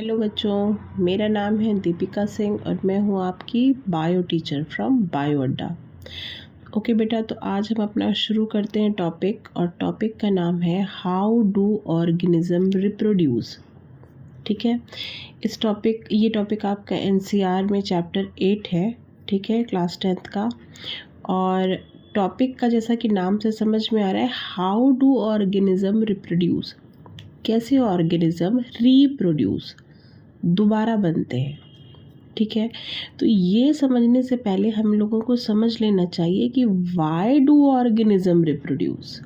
Hello बच्चों, मेरा नाम है दीपिका सिंह और मैं हूँ आपकी बायो टीचर फ्रॉम बायो अड्डा। ओके बेटा, तो आज हम अपना शुरू करते हैं टॉपिक, और टॉपिक का नाम है हाउ डू ऑर्गेनिज्म रिप्रोड्यूस। ठीक है, ये टॉपिक आपका एनसीईआरटी में चैप्टर 8 है। ठीक है, क्लास 10th का। और टॉपिक का जैसा कि नाम से समझ में आ रहा है, हाउ डू ऑर्गेनिज्म रिप्रोड्यूस, कैसे ऑर्गेनिज्म रीप्रोड्यूस, दोबारा बनते हैं। ठीक है, तो ये समझने से पहले हम लोगों को समझ लेना चाहिए कि वाई डू ऑर्गेनिज्म रिप्रोड्यूस,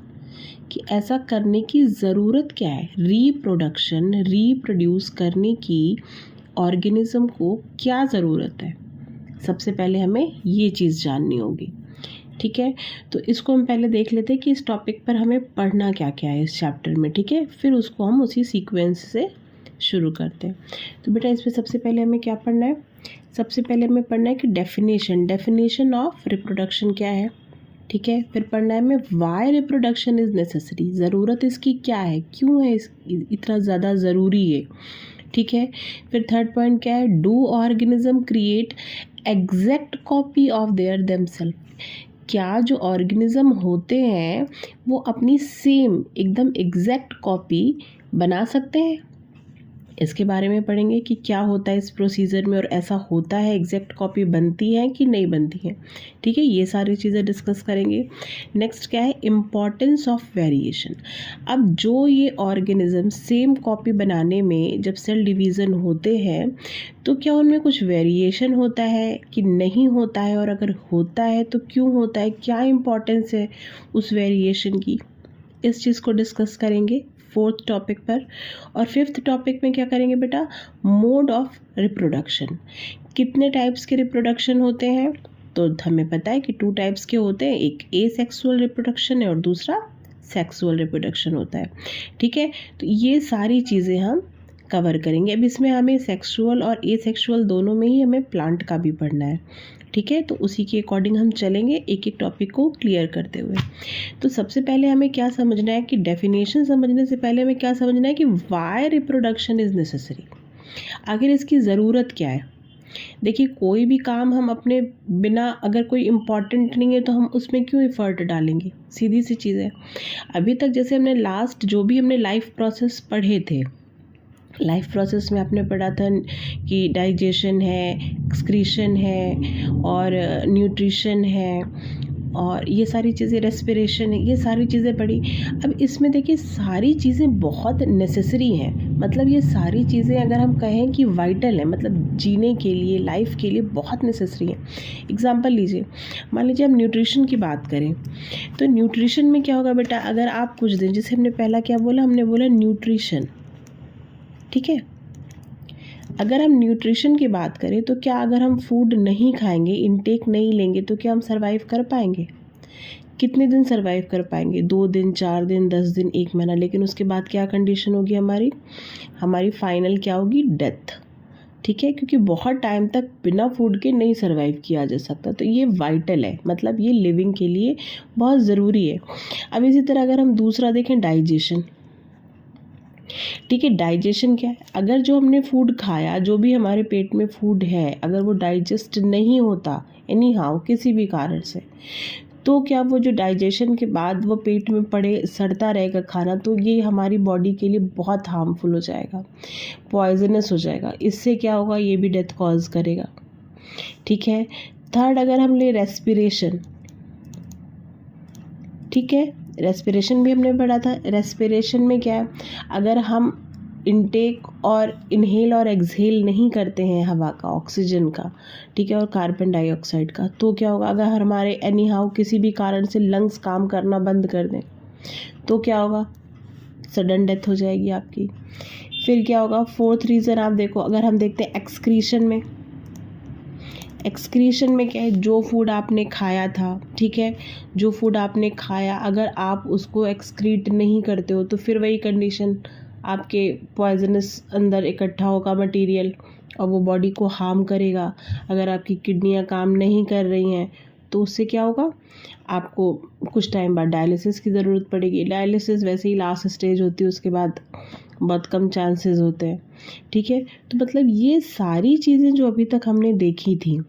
कि ऐसा करने की ज़रूरत क्या है। रीप्रोड्यूस करने की ऑर्गेनिज्म को क्या ज़रूरत है, सबसे पहले हमें ये चीज़ जाननी होगी। ठीक है, तो इसको हम पहले देख लेते हैं कि इस टॉपिक पर हमें पढ़ना क्या क्या है इस चैप्टर में। ठीक है, फिर उसको हम उसी सीक्वेंस से शुरू करते हैं। तो बेटा इसमें सबसे पहले हमें क्या पढ़ना है, सबसे पहले हमें पढ़ना है कि डेफिनेशन ऑफ रिप्रोडक्शन क्या है। ठीक है, फिर पढ़ना है हमें वाई रिप्रोडक्शन इज़ नेसेसरी, ज़रूरत इसकी क्या है, क्यों है इतना ज़्यादा ज़रूरी है। ठीक है, फिर थर्ड पॉइंट क्या है, do organism create exact copy of their themself, क्या जो ऑर्गेनिज्म होते हैं वो अपनी सेम एकदम एग्जैक्ट कॉपी बना सकते हैं। इसके बारे में पढ़ेंगे कि क्या होता है इस प्रोसीजर में, और ऐसा होता है, एग्जैक्ट कॉपी बनती है कि नहीं बनती है। ठीक है, ये सारी चीज़ें डिस्कस करेंगे। नेक्स्ट क्या है, इम्पॉर्टेंस ऑफ वेरिएशन। अब जो ये ऑर्गेनिज्म सेम कॉपी बनाने में जब सेल डिवीज़न होते हैं तो क्या उनमें कुछ वेरिएशन होता है कि नहीं होता है, और अगर होता है तो क्यों होता है, क्या इम्पॉर्टेंस है उस वेरिएशन की, इस चीज़ को डिस्कस करेंगे फोर्थ टॉपिक पर। और फिफ्थ टॉपिक में क्या करेंगे बेटा, मोड ऑफ रिप्रोडक्शन, कितने टाइप्स के रिप्रोडक्शन होते हैं। तो हमें पता है कि 2 टाइप्स के होते हैं, एक एसेक्सुअल रिप्रोडक्शन है और दूसरा सेक्सुअल रिप्रोडक्शन होता है। ठीक है, तो ये सारी चीज़ें हम कवर करेंगे। अब इसमें हमें सेक्सुअल और एसेक्सुअल दोनों में ही हमें प्लांट का भी पढ़ना है। ठीक है, तो उसी के अकॉर्डिंग हम चलेंगे एक एक टॉपिक को क्लियर करते हुए। तो सबसे पहले हमें क्या समझना है कि डेफिनेशन समझने से पहले हमें क्या समझना है कि वाई रिप्रोडक्शन इज़ नेसेसरी, आखिर इसकी ज़रूरत क्या है। देखिए, कोई भी काम हम अपने बिना, अगर कोई इम्पॉर्टेंट नहीं है तो हम उसमें क्यों एफर्ट डालेंगे, सीधी सी चीज़ है। अभी तक जैसे हमने लास्ट जो भी हमने लाइफ प्रोसेस पढ़े थे, लाइफ प्रोसेस में आपने पढ़ा था कि डाइजेशन है, एक्सक्रीशन है, और न्यूट्रिशन है, और ये सारी चीज़ें, रेस्पिरेशन है, ये सारी चीज़ें पढ़ी। अब इसमें देखिए सारी चीज़ें बहुत नेसेसरी हैं, मतलब ये सारी चीज़ें अगर हम कहें कि वाइटल है, मतलब जीने के लिए, लाइफ के लिए बहुत नेसेसरी है। एग्जांपल लीजिए, मान लीजिए हम न्यूट्रिशन की बात करें, तो न्यूट्रिशन में क्या होगा बेटा, अगर आप कुछ दिन, जैसे हमने पहला क्या बोला, हमने बोला न्यूट्रिशन। ठीक है, अगर हम न्यूट्रिशन की बात करें तो क्या अगर हम फूड नहीं खाएंगे, इनटेक नहीं लेंगे, तो क्या हम सरवाइव कर पाएंगे, कितने दिन सरवाइव कर पाएंगे, 2 दिन, 4 दिन, 10 दिन, 1 महीना। लेकिन उसके बाद क्या कंडीशन होगी हमारी फाइनल क्या होगी, डेथ। ठीक है, क्योंकि बहुत टाइम तक बिना फूड के नहीं सरवाइव किया जा सकता। तो ये वाइटल है, मतलब ये लिविंग के लिए बहुत ज़रूरी है। अब इसी तरह अगर हम दूसरा देखें, डाइजेशन। ठीक है, डाइजेशन क्या है, अगर जो हमने फूड खाया, जो भी हमारे पेट में फूड है, अगर वो डाइजेस्ट नहीं होता एनी हाउ किसी भी कारण से, तो क्या वो जो डाइजेशन के बाद वो पेट में पड़े सड़ता रहेगा खाना, तो ये हमारी बॉडी के लिए बहुत हार्मफुल हो जाएगा, पॉइजनस हो जाएगा। इससे क्या होगा, ये भी डेथ कॉज करेगा। ठीक है, थर्ड अगर हम ले रेस्पिरेशन। ठीक है, रेस्पिरेशन भी हमने पढ़ा था। रेस्पिरेशन में क्या है, अगर हम इनटेक और इनहेल और एक्सहेल नहीं करते हैं हवा का, ऑक्सीजन का, ठीक है, और कार्बन डाइऑक्साइड का, तो क्या होगा, अगर हमारे एनी हाउ किसी भी कारण से लंग्स काम करना बंद कर दें तो क्या होगा, सडन डेथ हो जाएगी आपकी। फिर क्या होगा, फोर्थ रीज़न आप देखो, अगर हम देखते हैं एक्सक्रीशन में, एक्सक्रीशन में क्या है, जो फूड आपने खाया था, ठीक है, जो फूड आपने खाया, अगर आप उसको एक्सक्रीट नहीं करते हो तो फिर वही कंडीशन, आपके पॉइजनस अंदर इकट्ठा होगा मटेरियल और वो बॉडी को हार्म करेगा। अगर आपकी किडनियाँ काम नहीं कर रही हैं तो उससे क्या होगा, आपको कुछ टाइम बाद डायलिसिस की ज़रूरत पड़ेगी। डायलिसिस वैसे ही लास्ट स्टेज होती है, उसके बाद बहुत कम चांसेस होते हैं। ठीक है, तो मतलब ये सारी चीज़ें जो अभी तक हमने देखी थी,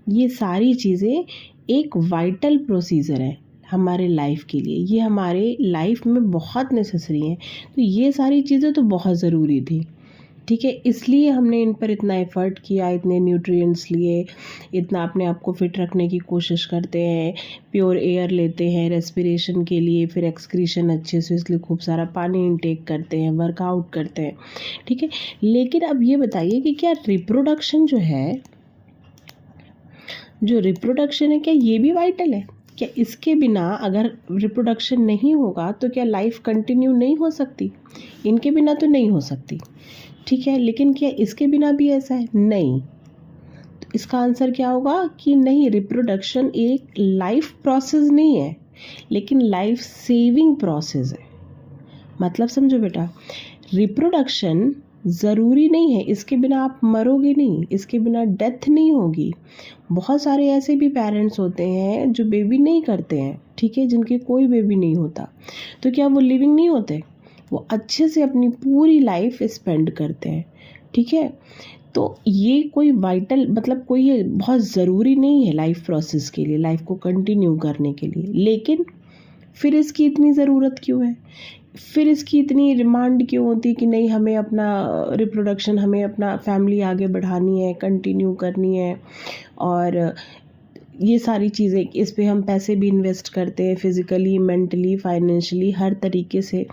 ये सारी चीज़ें एक वाइटल प्रोसीजर है हमारे लाइफ के लिए, ये हमारे लाइफ में बहुत नेसेसरी हैं। तो ये सारी चीज़ें तो बहुत ज़रूरी थी। ठीक है, इसलिए हमने इन पर इतना एफर्ट किया, इतने न्यूट्रिएंट्स लिए, इतना अपने आप को फिट रखने की कोशिश करते हैं, प्योर एयर लेते हैं रेस्पिरेशन के लिए, फिर एक्सक्रीशन अच्छे से, इसलिए खूब सारा पानी इनटेक करते हैं, वर्कआउट करते हैं। ठीक है, लेकिन अब ये बताइए कि क्या रिप्रोडक्शन जो रिप्रोडक्शन है क्या ये भी वाइटल है? क्या इसके बिना अगर रिप्रोडक्शन नहीं होगा तो क्या लाइफ कंटिन्यू नहीं हो सकती? इनके बिना तो नहीं हो सकती। ठीक है, लेकिन क्या इसके बिना भी ऐसा है? नहीं। तो इसका आंसर क्या होगा कि नहीं, रिप्रोडक्शन एक लाइफ प्रोसेस नहीं है, लेकिन लाइफ सेविंग प्रोसेस है। मतलब समझो बेटा, रिप्रोडक्शन ज़रूरी नहीं है, इसके बिना आप मरोगे नहीं, इसके बिना डेथ नहीं होगी। बहुत सारे ऐसे भी पेरेंट्स होते हैं जो बेबी नहीं करते हैं, ठीक है, जिनके कोई बेबी नहीं होता, तो क्या वो लिविंग नहीं होते? वो अच्छे से अपनी पूरी लाइफ स्पेंड करते हैं। ठीक है, तो ये कोई वाइटल मतलब कोई ये बहुत ज़रूरी नहीं है लाइफ प्रोसेस के लिए, लाइफ को कंटिन्यू करने के लिए। लेकिन फिर इसकी इतनी ज़रूरत क्यों है? फिर इसकी इतनी डिमांड क्यों होती है कि नहीं, हमें अपना रिप्रोडक्शन, हमें अपना फैमिली आगे बढ़ानी है, कंटिन्यू करनी है, और ये सारी चीज़ें, इस पे हम पैसे भी इन्वेस्ट करते हैं, फिज़िकली, मेंटली, फाइनेंशियली, हर तरीके से।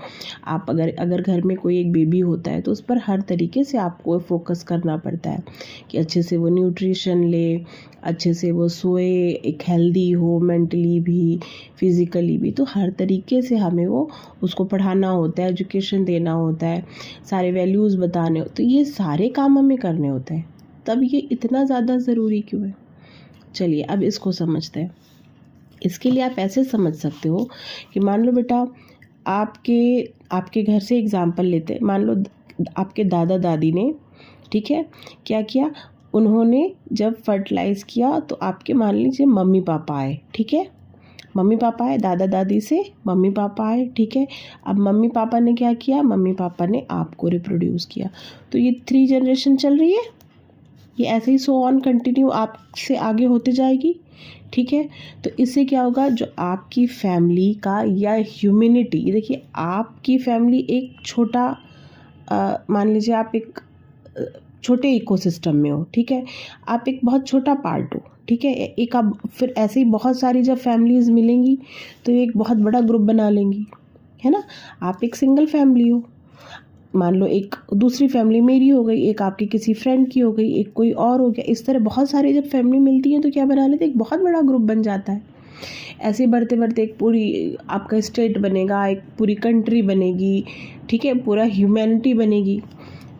आप अगर घर में कोई एक बेबी होता है तो उस पर हर तरीके से आपको फोकस करना पड़ता है कि अच्छे से वो न्यूट्रिशन ले, अच्छे से वो सोए, एक हेल्दी हो, मेंटली भी, फिज़िकली भी। तो हर तरीके से हमें वो उसको पढ़ाना होता है, एजुकेशन देना होता है, सारे वैल्यूज़ बताने होते, तो ये सारे काम हमें करने होते हैं। तब ये इतना ज़्यादा ज़रूरी क्यों है? चलिए अब इसको समझते हैं। इसके लिए आप ऐसे समझ सकते हो कि मान लो बेटा, आपके घर से एग्जाम्पल लेते हैं। मान लो आपके दादा दादी ने, ठीक है, क्या किया, उन्होंने जब फर्टिलाइज़ किया तो आपके मान लीजिए मम्मी पापा आए। ठीक है, मम्मी पापा आए, दादा दादी से मम्मी पापा आए। ठीक है, अब मम्मी पापा ने क्या किया, मम्मी पापा ने आपको रिप्रोड्यूस किया। तो ये 3 जनरेशन चल रही है, ये ऐसे ही सो ऑन कंटिन्यू आपसे आगे होते जाएगी। ठीक है, तो इससे क्या होगा, जो आपकी फैमिली का या ह्यूमैनिटी, देखिए आपकी फैमिली एक छोटा, मान लीजिए आप एक छोटे इकोसिस्टम में हो। ठीक है, आप एक बहुत छोटा पार्ट हो। ठीक है, एक अब फिर ऐसे ही बहुत सारी जब फैमिलीज़ मिलेंगी तो एक बहुत बड़ा ग्रुप बना लेंगी, है ना। आप एक सिंगल फैमिली हो, मान लो एक दूसरी फैमिली मेरी हो गई, एक आपकी किसी फ्रेंड की हो गई, एक कोई और हो गया। इस तरह बहुत सारी जब फैमिली मिलती है तो क्या बना लेते हैं, एक बहुत बड़ा ग्रुप बन जाता है। ऐसे बढ़ते बढ़ते एक पूरी आपका स्टेट बनेगा, एक पूरी कंट्री बनेगी। ठीक है, पूरा ह्यूमैनिटी बनेगी।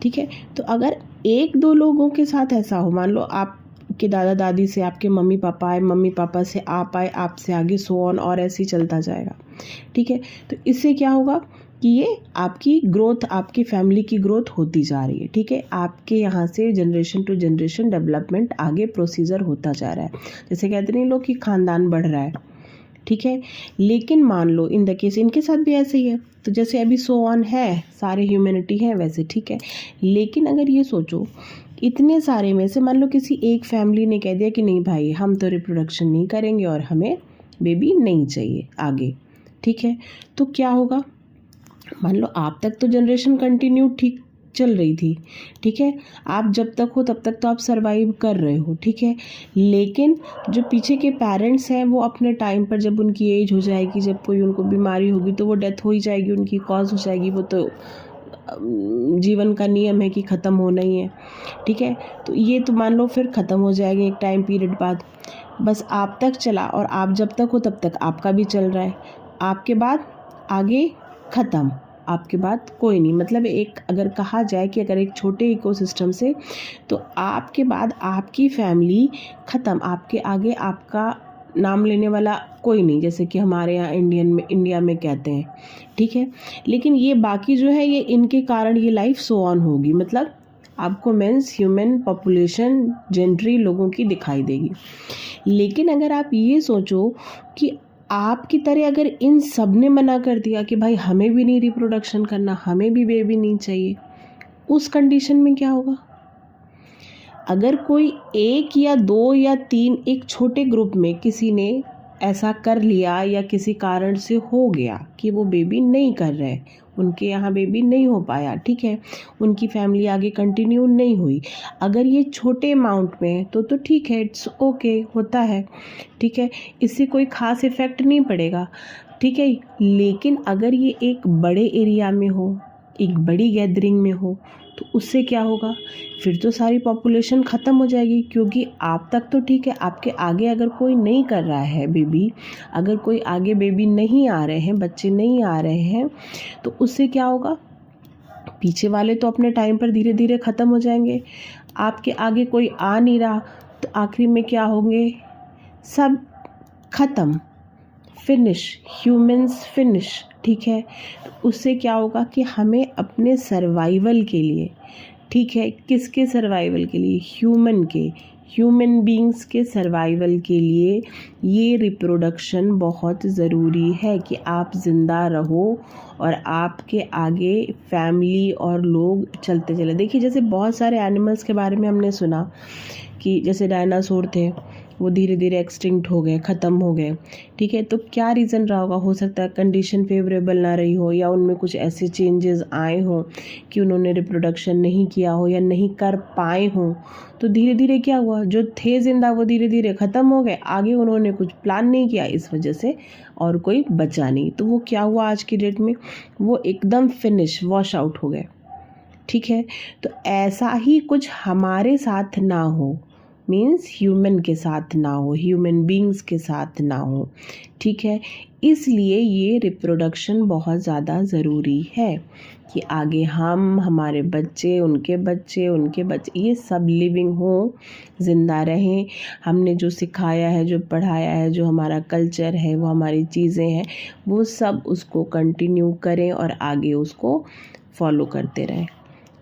ठीक है, तो अगर 1-2 लोगों के साथ ऐसा हो, मान लो आपके दादा दादी से आपके मम्मी पापा आए, मम्मी पापा से आप आए, आपसे आगे सो ऑन, और ऐसे ही चलता जाएगा। ठीक है, तो इससे क्या होगा कि ये आपकी ग्रोथ, आपकी फैमिली की ग्रोथ होती जा रही है। ठीक है, आपके यहाँ से जनरेशन टू जनरेशन डेवलपमेंट आगे प्रोसीजर होता जा रहा है। जैसे कहते नहीं लोग कि खानदान बढ़ रहा है। ठीक है, लेकिन मान लो इन द केस इनके साथ भी ऐसे ही है, तो जैसे अभी सो ऑन है, सारे ह्यूमैनिटी है वैसे। ठीक है, लेकिन अगर ये सोचो, इतने सारे में से मान लो किसी एक फैमिली ने कह दिया कि नहीं भाई, हम तो रिप्रोडक्शन नहीं करेंगे और हमें बेबी नहीं चाहिए आगे। ठीक है, तो क्या होगा, मान लो आप तक तो जनरेशन कंटिन्यू ठीक चल रही थी। ठीक है, आप जब तक हो तब तक तो आप सरवाइव कर रहे हो। ठीक है, लेकिन जो पीछे के पेरेंट्स हैं वो अपने टाइम पर, जब उनकी एज हो जाएगी, जब कोई उनको बीमारी होगी तो वो डेथ हो ही जाएगी, उनकी कॉज हो जाएगी। वो तो जीवन का नियम है कि ख़त्म होना ही है। ठीक है, तो ये तो मान लो फिर ख़त्म हो जाएगी एक टाइम पीरियड बाद। बस आप तक चला, और आप जब तक हो तब तक आपका भी चल रहा है। आपके बाद आगे ख़त्म, आपके बाद कोई नहीं। मतलब एक अगर कहा जाए कि अगर एक छोटे इकोसिस्टम से, तो आपके बाद आपकी फैमिली ख़त्म, आपके आगे आपका नाम लेने वाला कोई नहीं, जैसे कि हमारे यहाँ इंडिया में कहते हैं। ठीक है, लेकिन ये बाकी जो है, ये इनके कारण ये लाइफ सो ऑन होगी। मतलब आपको मेंस ह्यूमन पॉपुलेशन जेंट्री लोगों की दिखाई देगी। लेकिन अगर आप ये सोचो कि आपकी तरह अगर इन सब ने मना कर दिया कि भाई हमें भी नहीं रिप्रोडक्शन करना, हमें भी बेबी नहीं चाहिए, उस कंडीशन में क्या होगा? अगर कोई 1 या 2 या 3 एक छोटे ग्रुप में किसी ने ऐसा कर लिया या किसी कारण से हो गया कि वो बेबी नहीं कर रहे, उनके यहाँ बेबी नहीं हो पाया, ठीक है, उनकी फैमिली आगे कंटिन्यू नहीं हुई, अगर ये छोटे अमाउंट में है तो ठीक है, इट्स ओके, होता है, ठीक है, इससे कोई ख़ास इफ़ेक्ट नहीं पड़ेगा, ठीक है। लेकिन अगर ये एक बड़े एरिया में हो, एक बड़ी गैदरिंग में हो, तो उससे क्या होगा? फिर तो सारी पॉपुलेशन ख़त्म हो जाएगी, क्योंकि आप तक तो ठीक है, आपके आगे अगर कोई नहीं कर रहा है बेबी, अगर कोई आगे बेबी नहीं आ रहे हैं, बच्चे नहीं आ रहे हैं, तो उससे क्या होगा? पीछे वाले तो अपने टाइम पर धीरे धीरे ख़त्म हो जाएंगे, आपके आगे कोई आ नहीं रहा, तो आखिरी में क्या होंगे? सब ख़त्म, फिनिश, ह्यूमंस फिनिश, ठीक है। तो उससे क्या होगा कि हमें अपने सर्वाइवल के लिए, ठीक है, किसके सर्वाइवल के लिए? ह्यूमन बीइंग्स के सर्वाइवल के लिए ये रिप्रोडक्शन बहुत ज़रूरी है कि आप ज़िंदा रहो और आपके आगे फैमिली और लोग चलते चले। देखिए, जैसे बहुत सारे एनिमल्स के बारे में हमने सुना कि जैसे डायनासोर थे, वो धीरे धीरे एक्सटिंक्ट हो गए, ख़त्म हो गए, ठीक है। तो क्या रीज़न रहा होगा? हो सकता है कंडीशन फेवरेबल ना रही हो, या उनमें कुछ ऐसे चेंजेस आए हों कि उन्होंने रिप्रोडक्शन नहीं किया हो या नहीं कर पाए हों, तो धीरे धीरे क्या हुआ? जो थे जिंदा वो धीरे धीरे ख़त्म हो गए, आगे उन्होंने कुछ प्लान नहीं किया, इस वजह से और कोई बचा नहीं, तो वो क्या हुआ? आज की डेट में वो एकदम फिनिश, वॉश आउट हो गए, ठीक है। तो ऐसा ही कुछ हमारे साथ ना हो, मीन्स ह्यूमन के साथ ना हो, ह्यूमन बीइंग्स के साथ ना हो, ठीक है। इसलिए ये रिप्रोडक्शन बहुत ज़्यादा ज़रूरी है कि आगे हम, हमारे बच्चे, उनके बच्चे, उनके बच्चे, ये सब लिविंग हो, ज़िंदा रहें। हमने जो सिखाया है, जो पढ़ाया है, जो हमारा कल्चर है, वो हमारी चीज़ें हैं, वो सब उसको कंटिन्यू करें और आगे उसको फॉलो करते रहें,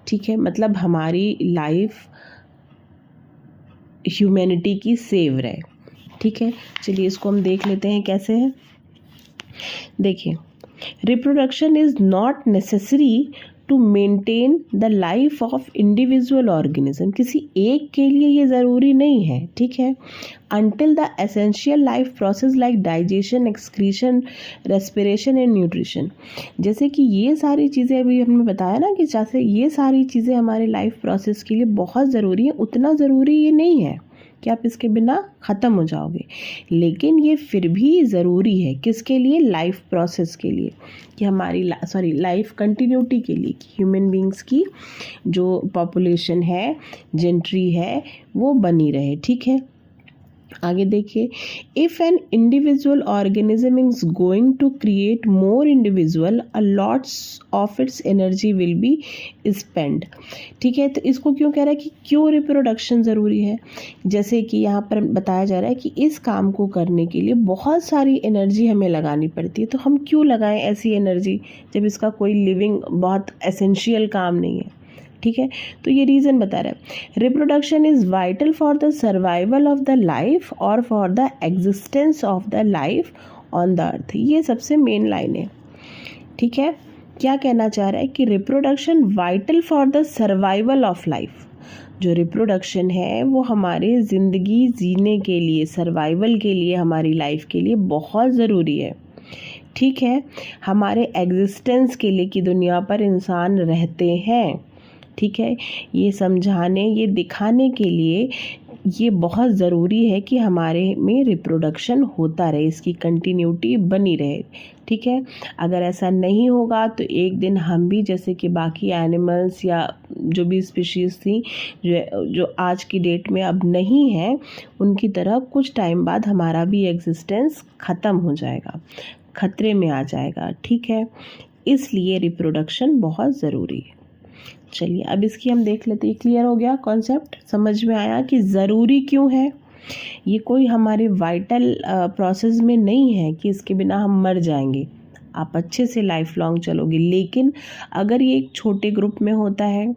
ठीक है। मतलब हमारी लाइफ ह्यूमैनिटी की सेव रहे, ठीक है। चलिए इसको हम देख लेते हैं कैसे है। देखिए, reproduction is not necessary to maintain the life of individual organism. किसी एक के लिए ये ज़रूरी नहीं है, ठीक है। until the essential life process like digestion, excretion, respiration and nutrition। जैसे कि ये सारी चीज़ें अभी हमने बताया ना कि जैसे ये सारी चीज़ें हमारे लाइफ प्रोसेस के लिए बहुत ज़रूरी है, उतना ज़रूरी ये नहीं है कि आप इसके बिना ख़त्म हो जाओगे, लेकिन ये फिर भी ज़रूरी है। किसके लिए? लाइफ प्रोसेस के लिए, कि हमारी लाइफ कंटिन्यूटी के लिए, कि ह्यूमन बीइंग्स की जो पॉपुलेशन है, जेंट्री है, वो बनी रहे, ठीक है। आगे देखिए, if an individual organism is going to create more individual, a lots of its energy will be spend, ठीक है। तो इसको क्यों कह रहा है कि क्यों रिप्रोडक्शन ज़रूरी है? जैसे कि यहाँ पर बताया जा रहा है कि इस काम को करने के लिए बहुत सारी एनर्जी हमें लगानी पड़ती है, तो हम क्यों लगाएं ऐसी एनर्जी जब इसका कोई लिविंग बहुत एसेंशियल काम नहीं है, ठीक है। तो ये रीज़न बता रहा है, reproduction is vital for the survival of the life और for the existence of the life on the earth. ये सबसे मेन लाइन है, ठीक है। क्या कहना चाह रहा है कि reproduction vital for the survival of life. जो रिप्रोडक्शन है वो हमारे ज़िंदगी जीने के लिए, सर्वाइवल के लिए, हमारी लाइफ के लिए बहुत ज़रूरी है, ठीक है। हमारे एग्जिस्टेंस के लिए, कि दुनिया पर इंसान रहते हैं, ठीक है। ये समझाने, ये दिखाने के लिए ये बहुत ज़रूरी है कि हमारे में रिप्रोडक्शन होता रहे, इसकी कंटिन्यूटी बनी रहे, ठीक है। अगर ऐसा नहीं होगा तो एक दिन हम भी, जैसे कि बाकी एनिमल्स या जो भी स्पीशीज़ थी जो आज की डेट में अब नहीं है, उनकी तरह कुछ टाइम बाद हमारा भी एग्जिस्टेंस ख़त्म हो जाएगा, खतरे में आ जाएगा, ठीक है। इसलिए रिप्रोडक्शन बहुत ज़रूरी है। चलिए अब इसकी हम देख लेते हैं। क्लियर हो गया कॉन्सेप्ट? समझ में आया कि ज़रूरी क्यों है? ये कोई हमारे वाइटल प्रोसेस में नहीं है कि इसके बिना हम मर जाएंगे, आप अच्छे से लाइफ लॉन्ग चलोगे। लेकिन अगर ये एक छोटे ग्रुप में होता है,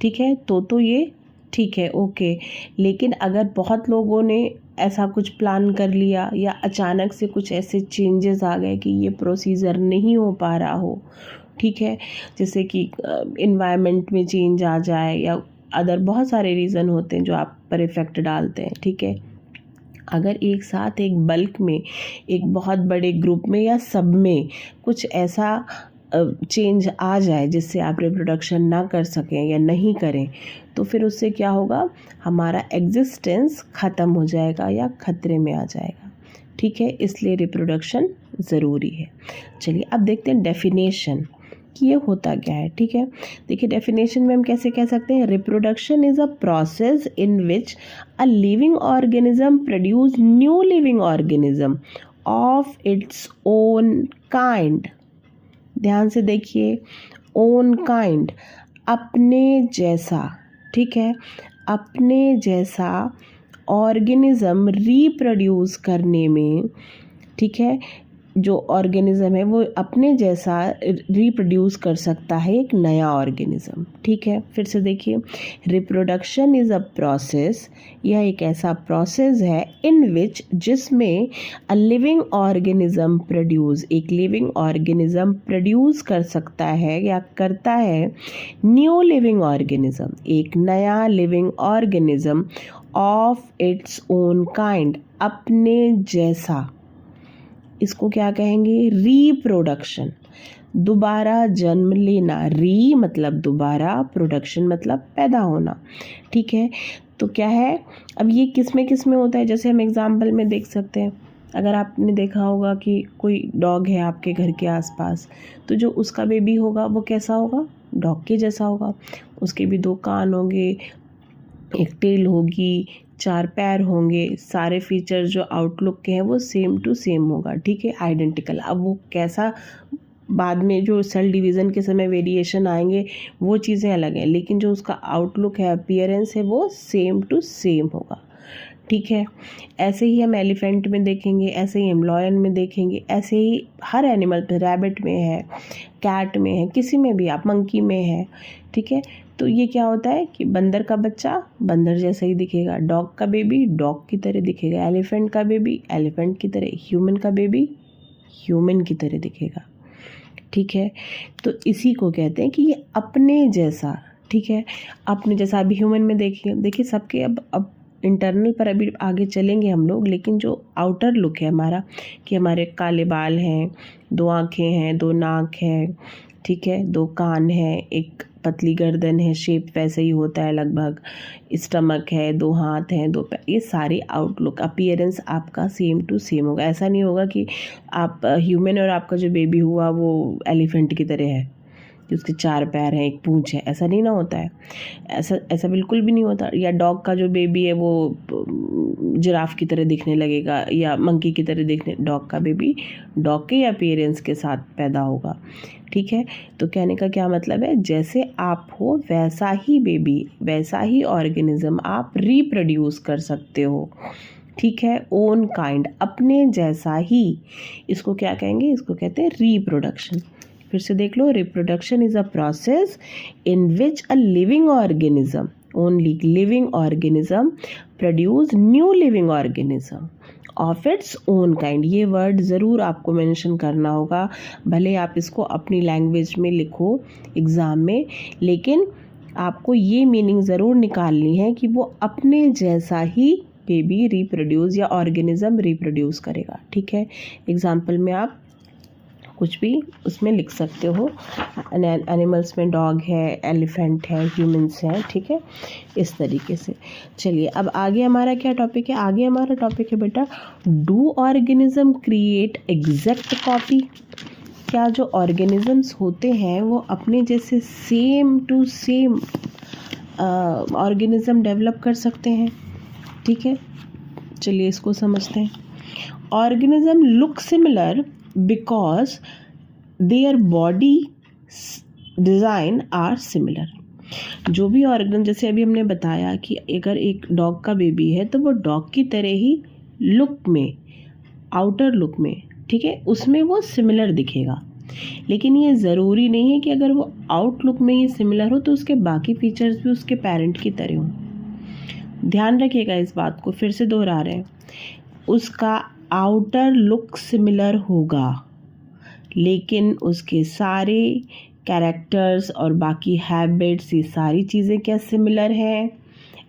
ठीक है, तो ये ठीक है, ओके। लेकिन अगर बहुत लोगों ने ऐसा कुछ प्लान कर लिया या अचानक से कुछ ऐसे चेंजेस आ गए कि ये प्रोसीजर नहीं हो पा रहा हो, ठीक है, जैसे कि इन्वायरमेंट में चेंज आ जाए या अदर बहुत सारे रीज़न होते हैं जो आप पर इफ़ेक्ट डालते हैं, ठीक है। अगर एक साथ एक बल्क में एक बहुत बड़े ग्रुप में या सब में कुछ ऐसा चेंज आ जाए जिससे आप रिप्रोडक्शन ना कर सकें या नहीं करें, तो फिर उससे क्या होगा, हमारा एग्जिस्टेंस ख़त्म हो जाएगा या खतरे में आ जाएगा, ठीक है। इसलिए रिप्रोडक्शन ज़रूरी है। चलिए अब देखते हैं डेफिनेशन कि ये होता क्या है, ठीक है। देखिए डेफिनेशन में हम कैसे कह सकते हैं, reproduction is a process in which a living organism produce new living organism of its own kind. ध्यान से देखिए, ओन काइंड, अपने जैसा, ठीक है, अपने जैसा ऑर्गेनिज्म रिप्रोड्यूस करने में, ठीक है, जो ऑर्गेनिज्म है वो अपने जैसा रिप्रोड्यूस कर सकता है एक नया ऑर्गेनिज्म, ठीक है। फिर से देखिए, रिप्रोडक्शन इज़ अ प्रोसेस, यह एक ऐसा प्रोसेस है इन विच जिसमें अ लिविंग ऑर्गेनिज्म प्रोड्यूस, एक लिविंग ऑर्गेनिज्म प्रोड्यूस कर सकता है या करता है न्यू लिविंग ऑर्गेनिज्म, एक नया living organism of its own kind, अपने जैसा। इसको क्या कहेंगे, रिप्रोडक्शन, दोबारा जन्म लेना। री मतलब दोबारा, प्रोडक्शन मतलब पैदा होना, ठीक है। तो क्या है, अब ये किस में होता है, जैसे हम एग्जाम्पल में देख सकते हैं, अगर आपने देखा होगा कि कोई डॉग है आपके घर के आसपास, तो जो उसका बेबी होगा वो कैसा होगा, डॉग के जैसा होगा। उसके भी 2 कान होंगे, एक टेल होगी, 4 पैर होंगे, सारे फीचर्स जो आउटलुक के हैं वो सेम टू सेम होगा, ठीक है, आइडेंटिकल। अब वो कैसा बाद में जो सेल डिवीज़न के समय वेरिएशन आएंगे वो चीज़ें अलग हैं, लेकिन जो उसका आउटलुक है, अपीयरेंस है, वो सेम टू सेम होगा, ठीक है। ऐसे ही हम एलिफेंट में देखेंगे, ऐसे ही हम लॉयन में देखेंगे, ऐसे ही हर एनिमल पे, रैबिट में है, कैट में है, किसी में भी आप, मंकी में है, ठीक है। तो ये क्या होता है कि बंदर का बच्चा बंदर जैसा ही दिखेगा, डॉग का बेबी डॉग की तरह दिखेगा, एलिफेंट का बेबी एलिफेंट की तरह, ह्यूमन का बेबी ह्यूमन की तरह दिखेगा, ठीक है। तो इसी को कहते हैं कि ये अपने जैसा, ठीक है, अपने जैसा। अभी ह्यूमन में देखिए सबके अब इंटरनल पर अभी आगे चलेंगे हम लोग, लेकिन जो आउटर लुक है हमारा, कि हमारे काले बाल हैं, 2 आँखें हैं, 2 नाक है, ठीक है, 2 कान है, एक पतली गर्दन है, शेप वैसे ही होता है लगभग, स्टमक है, 2 हाथ हैं, 2 पैर, ये सारे आउटलुक अपीयरेंस आपका सेम टू सेम होगा। ऐसा नहीं होगा कि आप ह्यूमन और आपका जो बेबी हुआ वो एलिफेंट की तरह है कि उसके 4 पैर हैं, 1 पूंछ है, ऐसा नहीं ना होता है, ऐसा बिल्कुल भी नहीं होता। या डॉग का जो बेबी है वो जिराफ की तरह दिखने लगेगा या मंकी की तरह दिखने, डॉग का बेबी डॉग के अपीयरेंस के साथ पैदा होगा, ठीक है। तो कहने का क्या मतलब है, जैसे आप हो वैसा ही बेबी, वैसा ही ऑर्गेनिज्म आप रिप्रोड्यूस कर सकते हो, ठीक है, ओन काइंड, अपने जैसा ही। इसको क्या कहेंगे, इसको कहते हैं रिप्रोडक्शन। फिर से देख लो, reproduction is a process in which a living organism, only living organism produce new living organism of its own kind. ये वर्ड ज़रूर आपको मेंशन करना होगा, भले आप इसको अपनी लैंग्वेज में लिखो एग्ज़ाम में, लेकिन आपको ये मीनिंग ज़रूर निकालनी है कि वो अपने जैसा ही बेबी रिप्रोड्यूस या ऑर्गेनिज्म रिप्रोड्यूस करेगा, ठीक है। एग्जाम्पल में आप कुछ भी उसमें लिख सकते हो, एनिमल्स में डॉग है, एलिफेंट है, ह्यूमंस हैं, ठीक है, इस तरीके से। चलिए अब आगे हमारा क्या टॉपिक है, आगे हमारा टॉपिक है बेटा, do organism create exact copy. क्या जो ऑर्गेनिजम्स होते हैं वो अपने जैसे same to same organism develop कर सकते हैं, ठीक है। चलिए इसको समझते हैं। Organism look similar because their body design are similar। जो भी ऑर्गन, जैसे अभी हमने बताया कि अगर एक डॉग का बेबी है तो वो डॉग की तरह ही लुक में, आउटर लुक में, ठीक है, उसमें वो सिमिलर दिखेगा, लेकिन ये ज़रूरी नहीं है कि अगर वो आउट लुक में ही सिमिलर हो तो उसके बाकी फीचर्स भी उसके पेरेंट की तरह हों, ध्यान रखिएगा इस बात को, फिर से दोहरा रहे हैं, उसका आउटर लुक सिमिलर होगा लेकिन उसके सारे कैरेक्टर्स और बाकी हैबिट्स, ये सारी चीज़ें क्या सिमिलर हैं?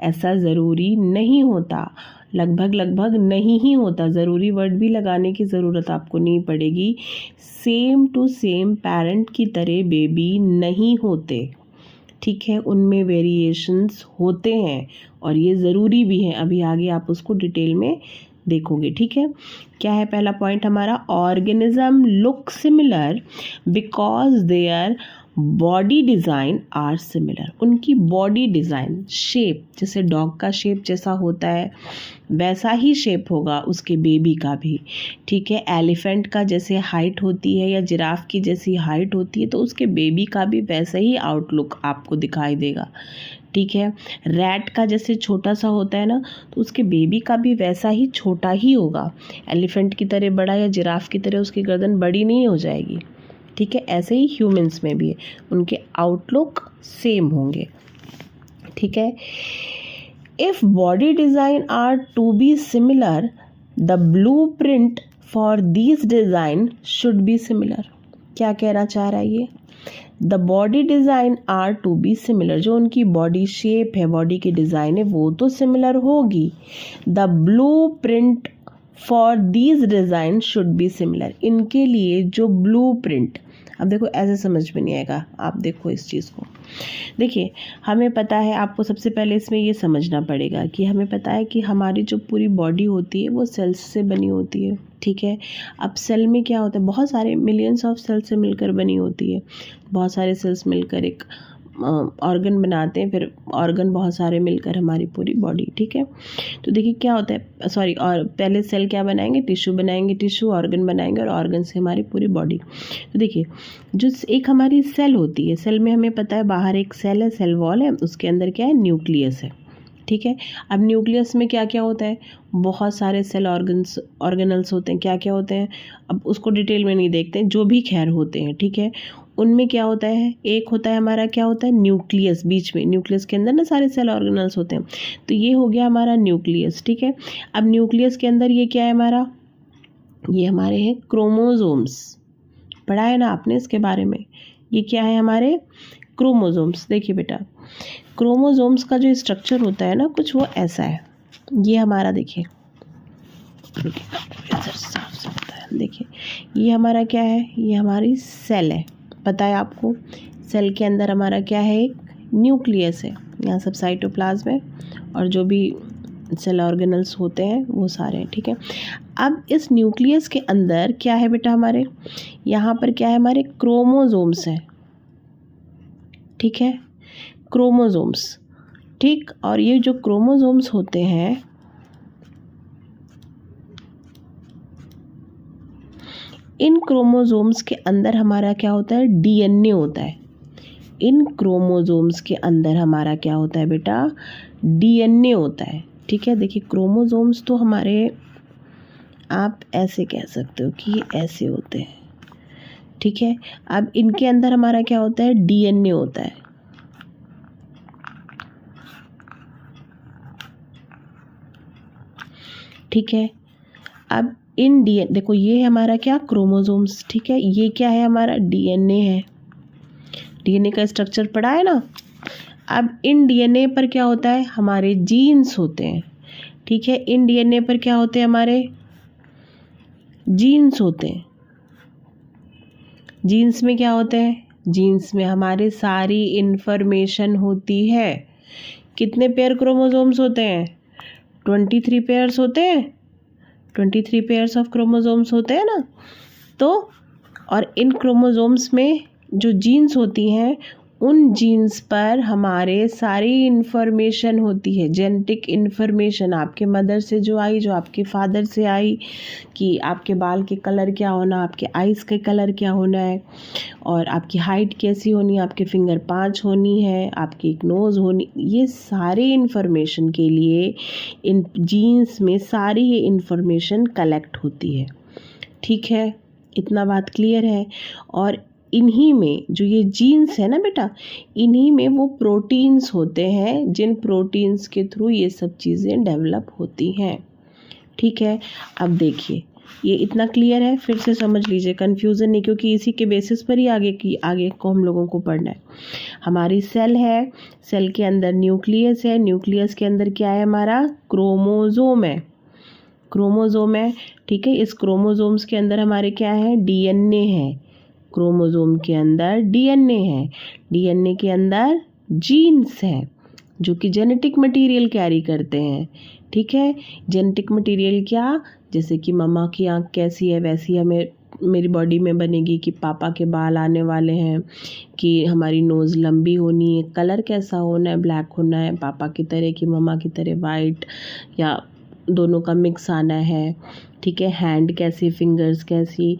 ऐसा ज़रूरी नहीं होता, लगभग नहीं ही होता। ज़रूरी वर्ड भी लगाने की ज़रूरत आपको नहीं पड़ेगी। सेम टू सेम पेरेंट की तरह बेबी नहीं होते, ठीक है, उनमें वेरिएशंस होते हैं और ये ज़रूरी भी है। अभी आगे आप उसको डिटेल में देखोगे, ठीक है। क्या है पहला पॉइंट हमारा? Organism look similar because their body design are similar. उनकी बॉडी डिज़ाइन, शेप, जैसे डॉग का शेप जैसा होता है वैसा ही शेप होगा उसके बेबी का भी, ठीक है। एलिफेंट का जैसे हाइट होती है या जिराफ की जैसी हाइट होती है तो उसके बेबी का भी वैसा ही आउटलुक आपको दिखाई देगा, ठीक है। रैट का जैसे छोटा सा होता है ना तो उसके बेबी का भी वैसा ही छोटा ही होगा। एलिफेंट की तरह बड़ा या जिराफ की तरह उसकी गर्दन बड़ी नहीं हो जाएगी, ठीक है। ऐसे ही ह्यूमंस में भी है, उनके आउटलुक सेम होंगे, ठीक है। If body design are to be similar the blueprint for this design should be similar. क्या कहना चाह रहा है ये? The body design are to be similar, जो उनकी बॉडी शेप है, बॉडी की डिज़ाइन है, वो तो सिमिलर होगी। The blueprint for these design should be similar, इनके लिए जो ब्लूप्रिंट, अब देखो ऐसे समझ में नहीं आएगा, आप देखो इस चीज़ को। देखिए हमें पता है, आपको सबसे पहले इसमें ये समझना पड़ेगा कि हमें पता है कि हमारी जो पूरी बॉडी होती है वो सेल्स से बनी होती है, ठीक है। अब सेल में क्या होता है, बहुत सारे मिलियंस ऑफ सेल्स से मिलकर बनी होती है, बहुत सारे सेल्स मिलकर एक ऑर्गन बनाते हैं, फिर ऑर्गन बहुत सारे मिलकर हमारी पूरी बॉडी, ठीक है। तो देखिए क्या होता है, सॉरी, और पहले सेल क्या बनाएंगे, टिश्यू बनाएंगे, टिश्यू ऑर्गन बनाएंगे और ऑर्गन से हमारी पूरी बॉडी। तो देखिए जो एक हमारी सेल होती है, सेल में हमें पता है बाहर एक सेल है, सेल वॉल है, उसके अंदर क्या है, न्यूक्लियस है, ठीक है। अब न्यूक्लियस में क्या क्या होता है, बहुत सारे सेल ऑर्गेनल्स होते हैं, क्या क्या होते हैं अब उसको डिटेल में नहीं देखते हैं, जो भी खैर होते हैं, ठीक है। उनमें क्या होता है, एक होता है हमारा, क्या होता है, न्यूक्लियस, बीच में न्यूक्लियस के अंदर ना सारे सेल ऑर्गेनल्स होते हैं, तो ये हो गया हमारा न्यूक्लियस, ठीक है। अब न्यूक्लियस के अंदर ये क्या है हमारा, ये हमारे हैं क्रोमोसोम्स, पढ़ा है ना आपने इसके बारे में, ये क्या है हमारे क्रोमोसोम्स। देखिए बेटा क्रोमोसोम्स का जो स्ट्रक्चर होता है ना कुछ वो ऐसा है, ये हमारा देखिए देखिए ये हमारा क्या है, ये हमारी सेल है, पता है आपको। सेल के अंदर हमारा क्या है, एक न्यूक्लियस है, यहाँ सब साइटोप्लाज्म है और जो भी सेल ऑर्गेनल्स होते हैं वो सारे हैं, ठीक है। अब इस न्यूक्लियस के अंदर क्या है बेटा हमारे, यहाँ पर क्या है, हमारे क्रोमोसोम्स हैं, ठीक है, क्रोमोसोम्स, ठीक। और ये जो क्रोमोसोम्स होते हैं इन क्रोमोसोम्स के अंदर हमारा क्या होता है, डीएनए होता है। इन क्रोमोसोम्स के अंदर हमारा क्या होता है बेटा, डीएनए होता है, ठीक है। देखिए क्रोमोसोम्स तो हमारे, आप ऐसे कह सकते हो कि ये ऐसे होते हैं, ठीक है। अब इनके अंदर हमारा क्या होता है, डीएनए होता है, ठीक है। अब इन डीएनए, देखो ये हमारा क्या, क्रोमोसोम्स, ठीक है, ये क्या है हमारा, डीएनए है, डीएनए का स्ट्रक्चर पढ़ा है ना। अब इन डीएनए पर क्या होता है, हमारे जीन्स होते हैं, ठीक है। इन डीएनए पर क्या होते हैं, हमारे जीन्स होते हैं। जीन्स में क्या होते हैं, जीन्स में हमारे सारी इन्फॉर्मेशन होती है। कितने पेयर क्रोमोसोम्स होते हैं, 23 पेयर्स होते हैं, 23 पेयर्स ऑफ क्रोमोसोम्स होते हैं ना। तो और इन क्रोमोसोम्स में जो जीन्स होती हैं उन जीन्स पर हमारे सारी इन्फॉर्मेशन होती है, जेनेटिक इन्फॉर्मेशन, आपके मदर से जो आई, जो आपके फादर से आई, कि आपके बाल के कलर क्या होना, आपके आइज़ के कलर क्या होना है, और आपकी हाइट कैसी होनी है, आपके फिंगर 5 होनी है, आपकी एक नोज़ होनी, ये सारे इन्फॉर्मेशन के लिए इन जीन्स में सारी ये इन्फॉर्मेशन कलेक्ट होती है, ठीक है। इतना बात क्लियर है। और इन्हीं में जो ये जीन्स है ना बेटा, इन्हीं में वो प्रोटीन्स होते हैं जिन प्रोटीन्स के थ्रू ये सब चीज़ें डेवलप होती हैं। ठीक है, अब देखिए ये इतना क्लियर है, फिर से समझ लीजिए, कन्फ्यूज़न नहीं, क्योंकि इसी के बेसिस पर ही आगे को हम लोगों को पढ़ना है। हमारी सेल है, सेल के अंदर न्यूक्लियस है, न्यूक्लियस के अंदर क्या है हमारा, क्रोमोज़ोम है, क्रोमोज़ोम है। ठीक है, इस क्रोमोज़ोम्स के अंदर हमारे क्या है, डीएनए है, क्रोमोज़ोम के अंदर डीएनए है, डीएनए के अंदर जीन्स है जो कि जेनेटिक मटेरियल कैरी करते हैं। ठीक है, जेनेटिक मटेरियल क्या, जैसे कि मम्मा की आँख कैसी है वैसी हमें मेरी बॉडी में बनेगी, कि पापा के बाल आने वाले हैं, कि हमारी नोज़ लंबी होनी है, कलर कैसा होना है, ब्लैक होना है पापा की तरह कि मम्मा की तरह वाइट, या दोनों का मिक्स आना है। ठीक है, हैंड कैसी, फिंगर्स कैसी,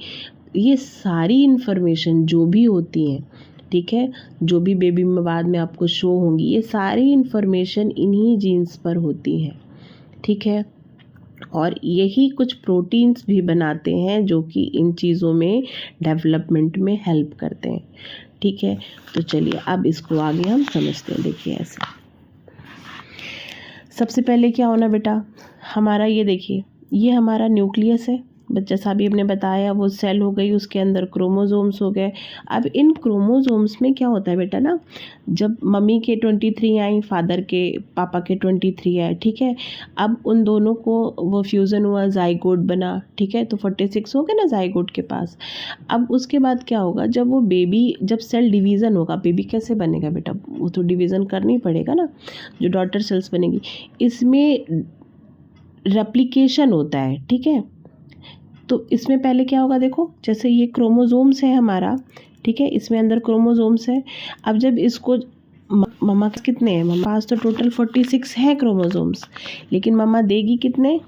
ये सारी इन्फॉर्मेशन जो भी होती हैं, ठीक है, जो भी बेबी में बाद में आपको शो होंगी, ये सारी इन्फॉर्मेशन इन्हीं जीन्स पर होती हैं। ठीक है, और यही कुछ प्रोटीन्स भी बनाते हैं जो कि इन चीज़ों में डेवलपमेंट में हेल्प करते हैं। ठीक है, तो चलिए अब इसको आगे हम समझते हैं। देखिए ऐसे सबसे पहले क्या होना बेटा, हमारा ये देखिए, ये हमारा न्यूक्लियस है, जैसा अभी हमने बताया, वो सेल हो गई, उसके अंदर क्रोमोसोम्स हो गए। अब इन क्रोमोसोम्स में क्या होता है बेटा ना, जब मम्मी के 23 आई, फादर के पापा के 23 आए, ठीक है, अब उन दोनों को वो फ्यूज़न हुआ, जाइगोट बना। ठीक है, तो 46 हो गए ना जाइगोट के पास। अब उसके बाद क्या होगा, जब वो बेबी, जब सेल डिवीज़न होगा, बेबी कैसे बनेगा बेटा, वो तो डिवीज़न करनी पड़ेगा ना, जो डॉटर सेल्स बनेगी, इसमें रेप्लिकेशन होता है। ठीक है, तो इसमें पहले क्या होगा, देखो जैसे ये क्रोमोसोम्स है हमारा, ठीक है, इसमें अंदर क्रोमोसोम्स है। अब जब इसको मम्मा के कितने हैं, मम्मा पास तो टोटल 46 है क्रोमोसोम्स, लेकिन मम्मा देगी कितने,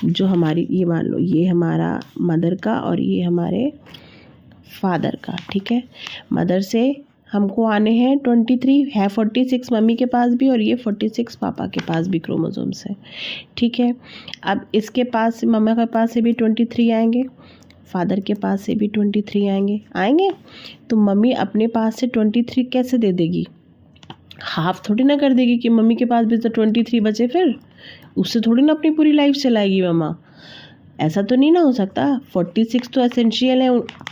जो हमारी, ये मान लो ये हमारा मदर का और ये हमारे फादर का। ठीक है, मदर से हमको आने हैं 23, है 46 मम्मी के पास भी, और ये 46 पापा के पास भी क्रोमोसोम्स है। ठीक है, अब इसके पास, मम्मा के पास से भी 23 आएंगे, फादर के पास से भी 23 आएंगे। तो मम्मी अपने पास से 23 कैसे दे देगी, हाफ थोड़ी ना कर देगी कि मम्मी के पास भी तो 23 बचे, फिर उससे थोड़ी ना अपनी पूरी लाइफ चलाएगी मम्मा, ऐसा तो नहीं ना हो सकता। 46 तो एसेंशियल है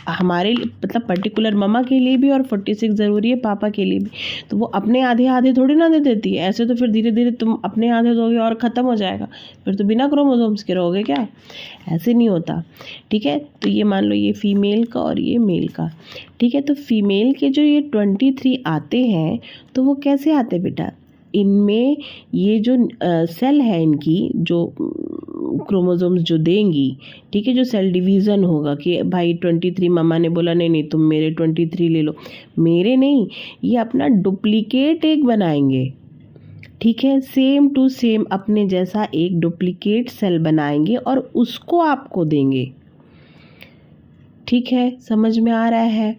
हमारे लिए, मतलब पर्टिकुलर मम्मा के लिए भी, और 46 ज़रूरी है पापा के लिए भी। तो वो अपने आधे आधे थोड़ी ना दे देती है, ऐसे तो फिर धीरे धीरे तुम अपने आधे दोगे और ख़त्म हो जाएगा, फिर तो बिना क्रोमोसोम्स के रहोगे क्या, ऐसे नहीं होता। ठीक है, तो ये मान लो ये फीमेल का और ये मेल का। ठीक है, तो फीमेल के जो ये 23 आते हैं, तो वो कैसे आते हैं बेटा, इनमें ये जो सेल है इनकी, जो क्रोमोसोम्स जो देंगी, ठीक है, जो सेल डिवीज़न होगा कि भाई 23 मम्मा ने बोला नहीं तुम मेरे 23 ले लो, मेरे नहीं, ये अपना डुप्लीकेट एक बनाएंगे। ठीक है, सेम टू सेम अपने जैसा एक डुप्लीकेट सेल बनाएंगे और उसको आपको देंगे। ठीक है, समझ में आ रहा है।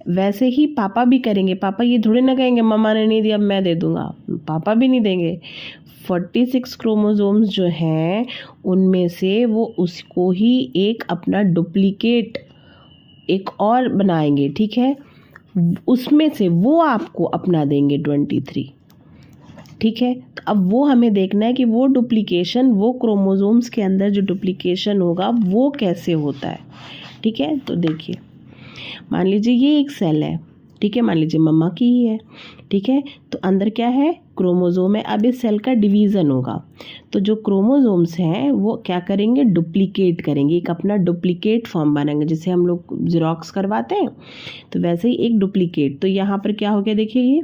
वैसे ही पापा भी करेंगे, पापा ये थोड़ी ना कहेंगे मम्मा ने नहीं दिया मैं दे दूंगा, पापा भी नहीं देंगे। 46 क्रोमोसोम्स जो हैं उनमें से वो उसको ही एक अपना डुप्लीकेट एक और बनाएंगे। ठीक है, उसमें से वो आपको अपना देंगे 23। ठीक है, तो अब वो हमें देखना है कि वो डुप्लीकेशन, वो क्रोमोसोम्स के अंदर जो डुप्लीकेशन होगा वो कैसे होता है। ठीक है, तो देखिए मान लीजिए ये एक सेल है, ठीक है, मान लीजिए मम्मा की ही है। ठीक है, तो अंदर क्या है, क्रोमोसोम है। अब इस सेल का डिवीज़न होगा, तो जो क्रोमोसोम्स हैं वो क्या करेंगे, डुप्लीकेट करेंगे, एक अपना डुप्लीकेट फॉर्म बनाएंगे, जैसे हम लोग ज़ेरॉक्स करवाते हैं, तो वैसे ही एक डुप्लीकेट। तो यहाँ पर क्या हो गया, देखिए ये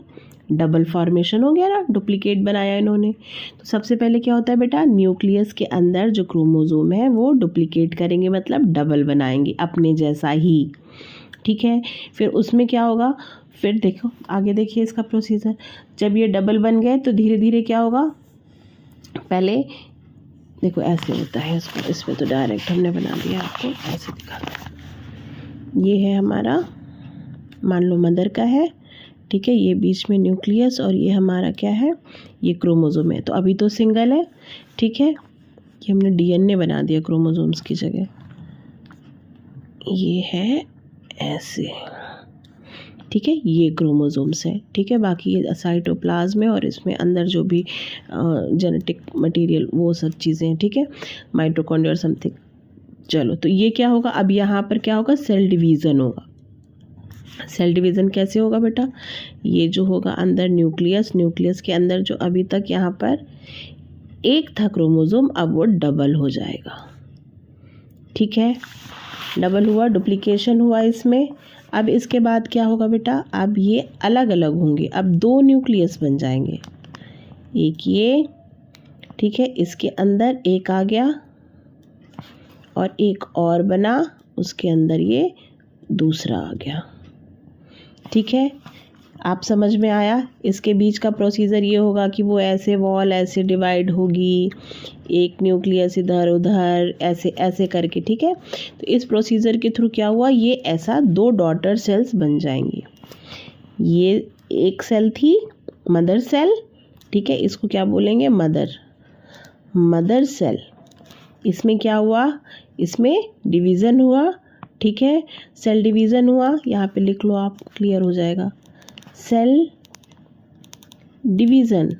डबल फॉर्मेशन हो गया ना, डुप्लीकेट बनाया इन्होंने। तो सबसे पहले क्या होता है बेटा, न्यूक्लियस के अंदर जो क्रोमोसोम है वो डुप्लीकेट करेंगे, मतलब डबल बनाएंगे अपने जैसा ही। ठीक है, फिर उसमें क्या होगा, फिर देखो आगे देखिए इसका प्रोसीजर। जब ये डबल बन गए तो धीरे धीरे क्या होगा, पहले देखो ऐसे होता है इसको, इसमें तो डायरेक्ट हमने बना दिया, आपको ऐसे दिखा दो। ये है हमारा, मान लो मदर का है, ठीक है, ये बीच में न्यूक्लियस और ये हमारा क्या है, ये क्रोमोसोम है। तो अभी तो सिंगल है, ठीक है, ये हमने डीएनए बना दिया क्रोमोसोम्स की जगह। ये है ऐसे, ठीक है, ये क्रोमोसोम्स है, ठीक है। बाकी ये साइटोप्लाज्म है और इसमें अंदर जो भी जेनेटिक मटेरियल वो सब चीज़ें हैं, ठीक है, माइटोकॉन्ड्रिया और समथिंग। चलो, तो ये क्या होगा, अब यहाँ पर क्या होगा, सेल डिवीज़न होगा। सेल डिवीज़न कैसे होगा बेटा, ये जो होगा अंदर न्यूक्लियस, न्यूक्लियस के अंदर जो अभी तक यहाँ पर एक था क्रोमोसोम, अब वो डबल हो जाएगा, ठीक है, डबल हुआ, डुप्लीकेशन हुआ इसमें। अब इसके बाद क्या होगा बेटा, अब ये अलग अलग होंगे, अब दो न्यूक्लियस बन जाएंगे, एक ये, ठीक है, इसके अंदर एक आ गया और एक और बना, उसके अंदर ये दूसरा आ गया, ठीक है। आप समझ में आया, इसके बीच का प्रोसीजर ये होगा कि वो ऐसे वॉल ऐसे डिवाइड होगी, एक न्यूक्लियस इधर उधर ऐसे ऐसे करके, ठीक है। तो इस प्रोसीजर के थ्रू क्या हुआ, ये ऐसा दो डॉटर सेल्स बन जाएंगी। ये एक सेल थी मदर सेल, ठीक है, इसको क्या बोलेंगे, मदर सेल। इसमें क्या हुआ, इसमें डिवीज़न हुआ, ठीक है, सेल डिवीज़न हुआ, यहाँ पे लिख लो आप, क्लियर हो जाएगा, सेल डिवीज़न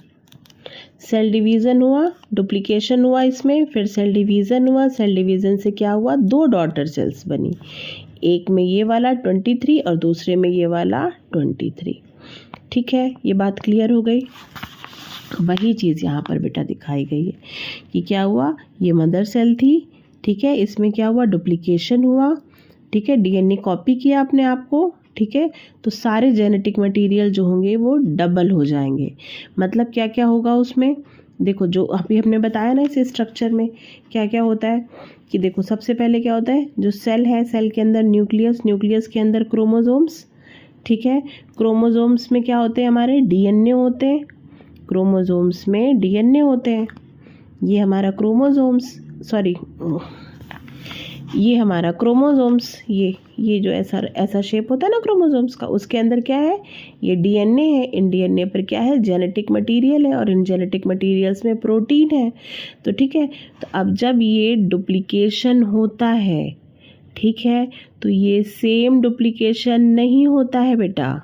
हुआ, डुप्लीकेशन हुआ इसमें, फिर सेल डिवीज़न हुआ, सेल डिवीज़न से क्या हुआ, दो डॉटर सेल्स बनी, एक में ये वाला 23 और दूसरे में ये वाला 23, ठीक है। ये बात क्लियर हो गई। वही चीज़ यहाँ पर बेटा दिखाई गई है कि क्या हुआ, ये मदर सेल थी, ठीक है, इसमें क्या हुआ, डुप्लीकेशन हुआ, ठीक है, डीएनए कॉपी किया अपने आप को, ठीक है, तो सारे जेनेटिक मटेरियल जो होंगे वो डबल हो जाएंगे। मतलब क्या क्या होगा उसमें, देखो जो अभी हमने बताया ना, इस स्ट्रक्चर में क्या क्या होता है कि देखो, सबसे पहले क्या होता है, जो सेल है, सेल के अंदर न्यूक्लियस, न्यूक्लियस के अंदर क्रोमोसोम्स, ठीक है, क्रोमोसोम्स में क्या होते हैं, हमारे डीएनए होते हैं, क्रोमोसोम्स में डीएनए होते हैं, ये हमारा क्रोमोसोम्स, सॉरी ये हमारा क्रोमोसोम्स, ये जो ऐसा शेप होता है ना क्रोमोसोम्स का, उसके अंदर क्या है, ये डीएनए है, इन डीएनए पर क्या है, जेनेटिक मटेरियल है, और इन जेनेटिक मटेरियल्स में प्रोटीन है। तो ठीक है, तो अब जब ये डुप्लीकेशन होता है, ठीक है, तो ये सेम डुप्लीकेशन नहीं होता है बेटा।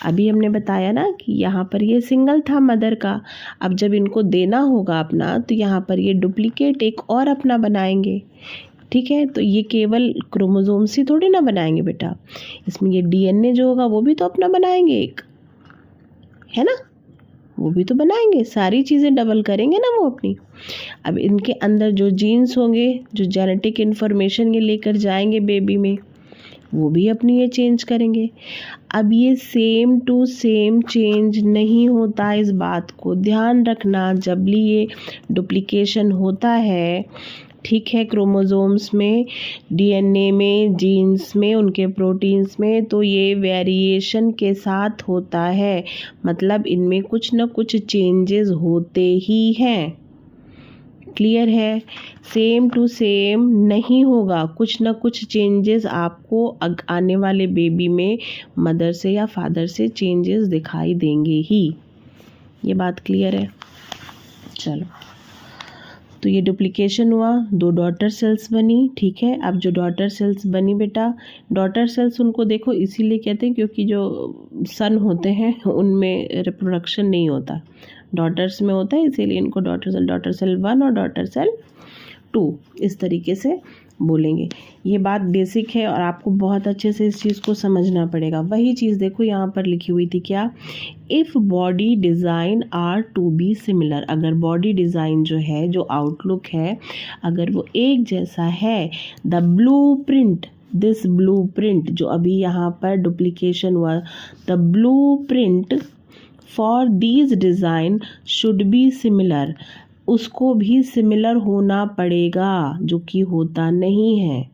अभी हमने बताया ना कि यहाँ पर ये सिंगल था मदर का, अब जब इनको देना होगा अपना, तो यहाँ पर ये डुप्लीकेट एक और अपना बनाएंगे, ठीक है। तो ये केवल क्रोमोसोम्स ही थोड़ी ना बनाएंगे बेटा, इसमें ये डीएनए जो होगा वो भी तो अपना बनाएंगे एक, है ना, वो भी तो बनाएंगे, सारी चीज़ें डबल करेंगे ना वो अपनी। अब इनके अंदर जो जीन्स होंगे, जो जेनेटिक इन्फॉर्मेशन ये लेकर जाएंगे बेबी में, वो भी अपनी ये चेंज करेंगे। अब ये सेम टू सेम चेंज नहीं होता, इस बात को ध्यान रखना। जब भी ये डुप्लीकेशन होता है, ठीक है, क्रोमोसोम्स में, डीएनए में, जीन्स में, उनके प्रोटीन्स में, तो ये वेरिएशन के साथ होता है, मतलब इनमें कुछ न कुछ चेंजेस होते ही हैं। क्लियर है, सेम टू सेम नहीं होगा, कुछ न कुछ चेंजेस आपको आने वाले बेबी में मदर से या फादर से चेंजेस दिखाई देंगे ही। ये बात क्लियर है। चलो, तो ये डुप्लीकेशन हुआ, दो डॉटर सेल्स बनी, ठीक है। अब जो डॉटर सेल्स बनी बेटा, डॉटर सेल्स उनको देखो इसीलिए कहते हैं क्योंकि जो सन होते हैं उनमें रिप्रोडक्शन नहीं होता, डॉटर्स में होता है, इसीलिए इनको डॉटर सेल 1 और डॉटर सेल 2 इस तरीके से बोलेंगे। ये बात बेसिक है और आपको बहुत अच्छे से इस चीज़ को समझना पड़ेगा। वही चीज़ देखो यहाँ पर लिखी हुई थी, क्या, if body design are to be similar, अगर बॉडी डिज़ाइन जो है, जो आउटलुक है, अगर वो एक जैसा है, द ब्लूप्रिंट, दिस ब्लूप्रिंट जो अभी यहाँ पर डुप्लीकेशन हुआ, the blueprint for these design should be similar, उसको भी सिमिलर होना पड़ेगा, जो कि होता नहीं है।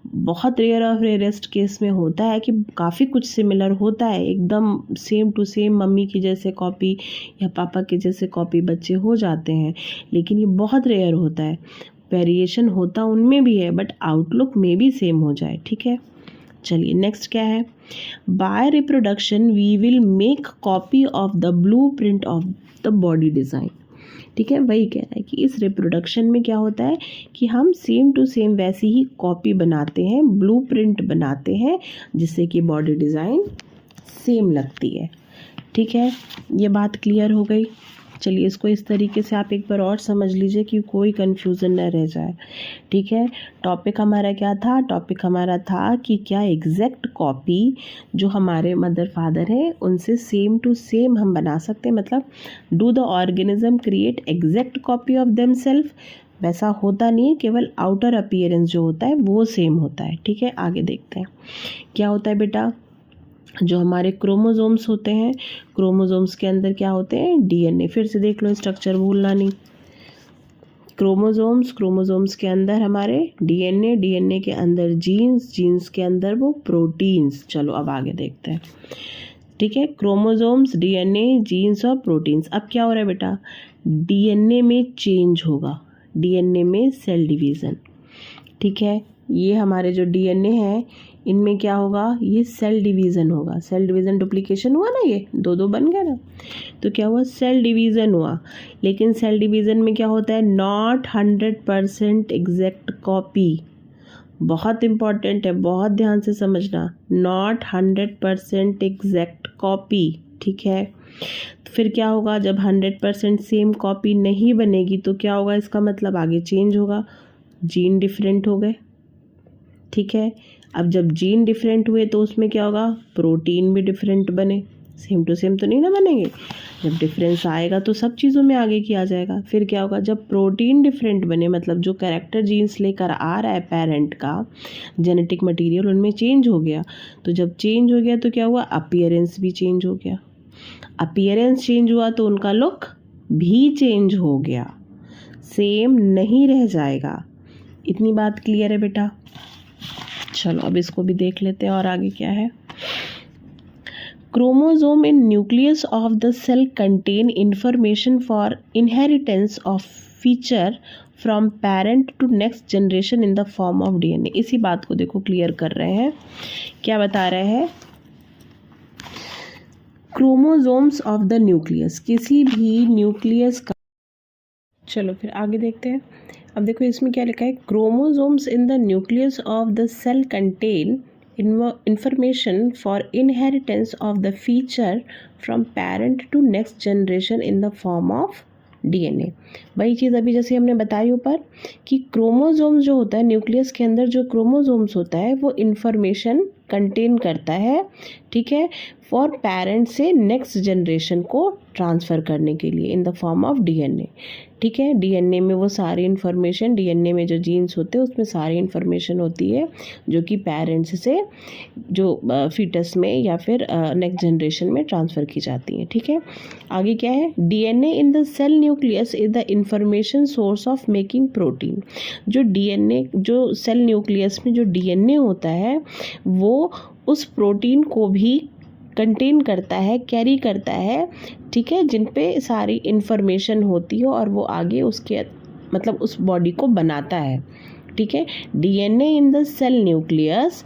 बहुत रेयर ऑफ रेयरेस्ट केस में होता है कि काफ़ी कुछ सिमिलर होता है, एकदम सेम टू सेम मम्मी की जैसे कॉपी या पापा के जैसे कॉपी बच्चे हो जाते हैं, लेकिन ये बहुत रेयर होता है। वेरिएशन होता उनमें भी है, बट आउटलुक में भी सेम हो जाए, ठीक है। चलिए नेक्स्ट क्या है, by reproduction we will make copy of the blueprint of the body design. ठीक है, वही कह रहा है कि इस रिप्रोडक्शन में क्या होता है कि हम सेम टू सेम वैसी ही कॉपी बनाते हैं, ब्लूप्रिंट बनाते हैं, जिससे कि बॉडी डिज़ाइन सेम लगती है। ठीक है, ये बात क्लियर हो गई। चलिए इसको इस तरीके से आप एक बार और समझ लीजिए कि कोई कन्फ्यूज़न न रह जाए। ठीक है, टॉपिक हमारा क्या था? टॉपिक हमारा था कि क्या एग्जैक्ट कॉपी जो हमारे मदर फादर हैं उनसे सेम टू सेम हम बना सकते हैं, मतलब do the organism create exact copy of themself? वैसा होता नहीं है, केवल आउटर अपीयरेंस जो होता है वो सेम होता है। ठीक है, आगे देखते हैं क्या होता है बेटा। जो हमारे क्रोमोसोम्स होते हैं, क्रोमोसोम्स के अंदर क्या होते हैं? डीएनए। फिर से देख लो, स्ट्रक्चर भूलना नहीं। क्रोमोसोम्स के अंदर हमारे डीएनए के अंदर जीन्स के अंदर वो प्रोटीन्स। चलो अब आगे देखते हैं। ठीक है, क्रोमोसोम्स, डीएनए, जीन्स और प्रोटीन्स। अब क्या हो रहा है बेटा? डीएनए में चेंज होगा, डीएनए में सेल डिवीज़न। ठीक है, ये हमारे जो डीएनए है इनमें क्या होगा? ये सेल डिवीज़न होगा। सेल डिवीज़न डुप्लीकेशन हुआ ना, ये दो दो बन गया ना, तो क्या हुआ? सेल डिवीज़न हुआ। लेकिन सेल डिवीज़न में क्या होता है? Not 100% exact copy. बहुत इंपॉर्टेंट है, बहुत ध्यान से समझना। Not 100% exact copy. ठीक है, तो फिर क्या होगा? जब 100% सेम कॉपी नहीं बनेगी तो क्या होगा? इसका मतलब आगे चेंज होगा, जीन डिफरेंट हो गए। ठीक है, अब जब जीन डिफरेंट हुए तो उसमें क्या होगा? प्रोटीन भी डिफरेंट बने। सेम टू सेम तो नहीं ना बनेंगे। जब डिफरेंस आएगा तो सब चीज़ों में आगे किया जाएगा। फिर क्या होगा? जब प्रोटीन डिफरेंट बने, मतलब जो कैरेक्टर जीन्स लेकर आ रहा है पेरेंट का जेनेटिक मटेरियल, उनमें चेंज हो गया। तो जब चेंज हो गया तो क्या हुआ? अपीयरेंस भी चेंज हो गया। अपीयरेंस चेंज हुआ तो उनका लुक भी चेंज हो गया, सेम नहीं रह जाएगा। इतनी बात क्लियर है बेटा? चलो अब इसको भी देख लेते हैं और आगे क्या है। Chromosome in nucleus of the cell contain information for inheritance of feature from parent to next generation in the form of DNA. इसी बात को देखो क्लियर कर रहे हैं। क्या बता रहे हैं? क्रोमोसोम्स ऑफ द न्यूक्लियस, किसी भी न्यूक्लियस का। चलो फिर आगे देखते हैं। अब देखो इसमें क्या लिखा है? Chromosomes in the nucleus of the cell contain information for inheritance of the feature from parent to next generation in the form of DNA. वही चीज़ अभी जैसे हमने बताई ऊपर कि क्रोमोसोम्स जो होता है, न्यूक्लियस के अंदर जो क्रोमोसोम्स होता है वो इंफॉर्मेशन कंटेन करता है। ठीक है, फॉर पेरेंट से नेक्स्ट जनरेशन को ट्रांसफ़र करने के लिए इन द फॉर्म ऑफ डीएनए। ठीक है, डीएनए में वो सारी इन्फॉर्मेशन, डीएनए में जो जीन्स होते हैं उसमें सारी इन्फॉर्मेशन होती है जो कि पेरेंट्स से जो फीटस में या फिर नेक्स्ट जनरेशन में ट्रांसफ़र की जाती हैं। ठीक है, आगे क्या है? DNA in the cell nucleus is the information source of making protein. जो डीएनए, जो सेल न्यूक्लियस में जो डीएनए होता है वो उस प्रोटीन को भी कंटेन करता है, कैरी करता है। ठीक है, जिन पे सारी इन्फॉर्मेशन होती है और वो आगे उसके मतलब उस बॉडी को बनाता है। ठीक है, DNA in the cell nucleus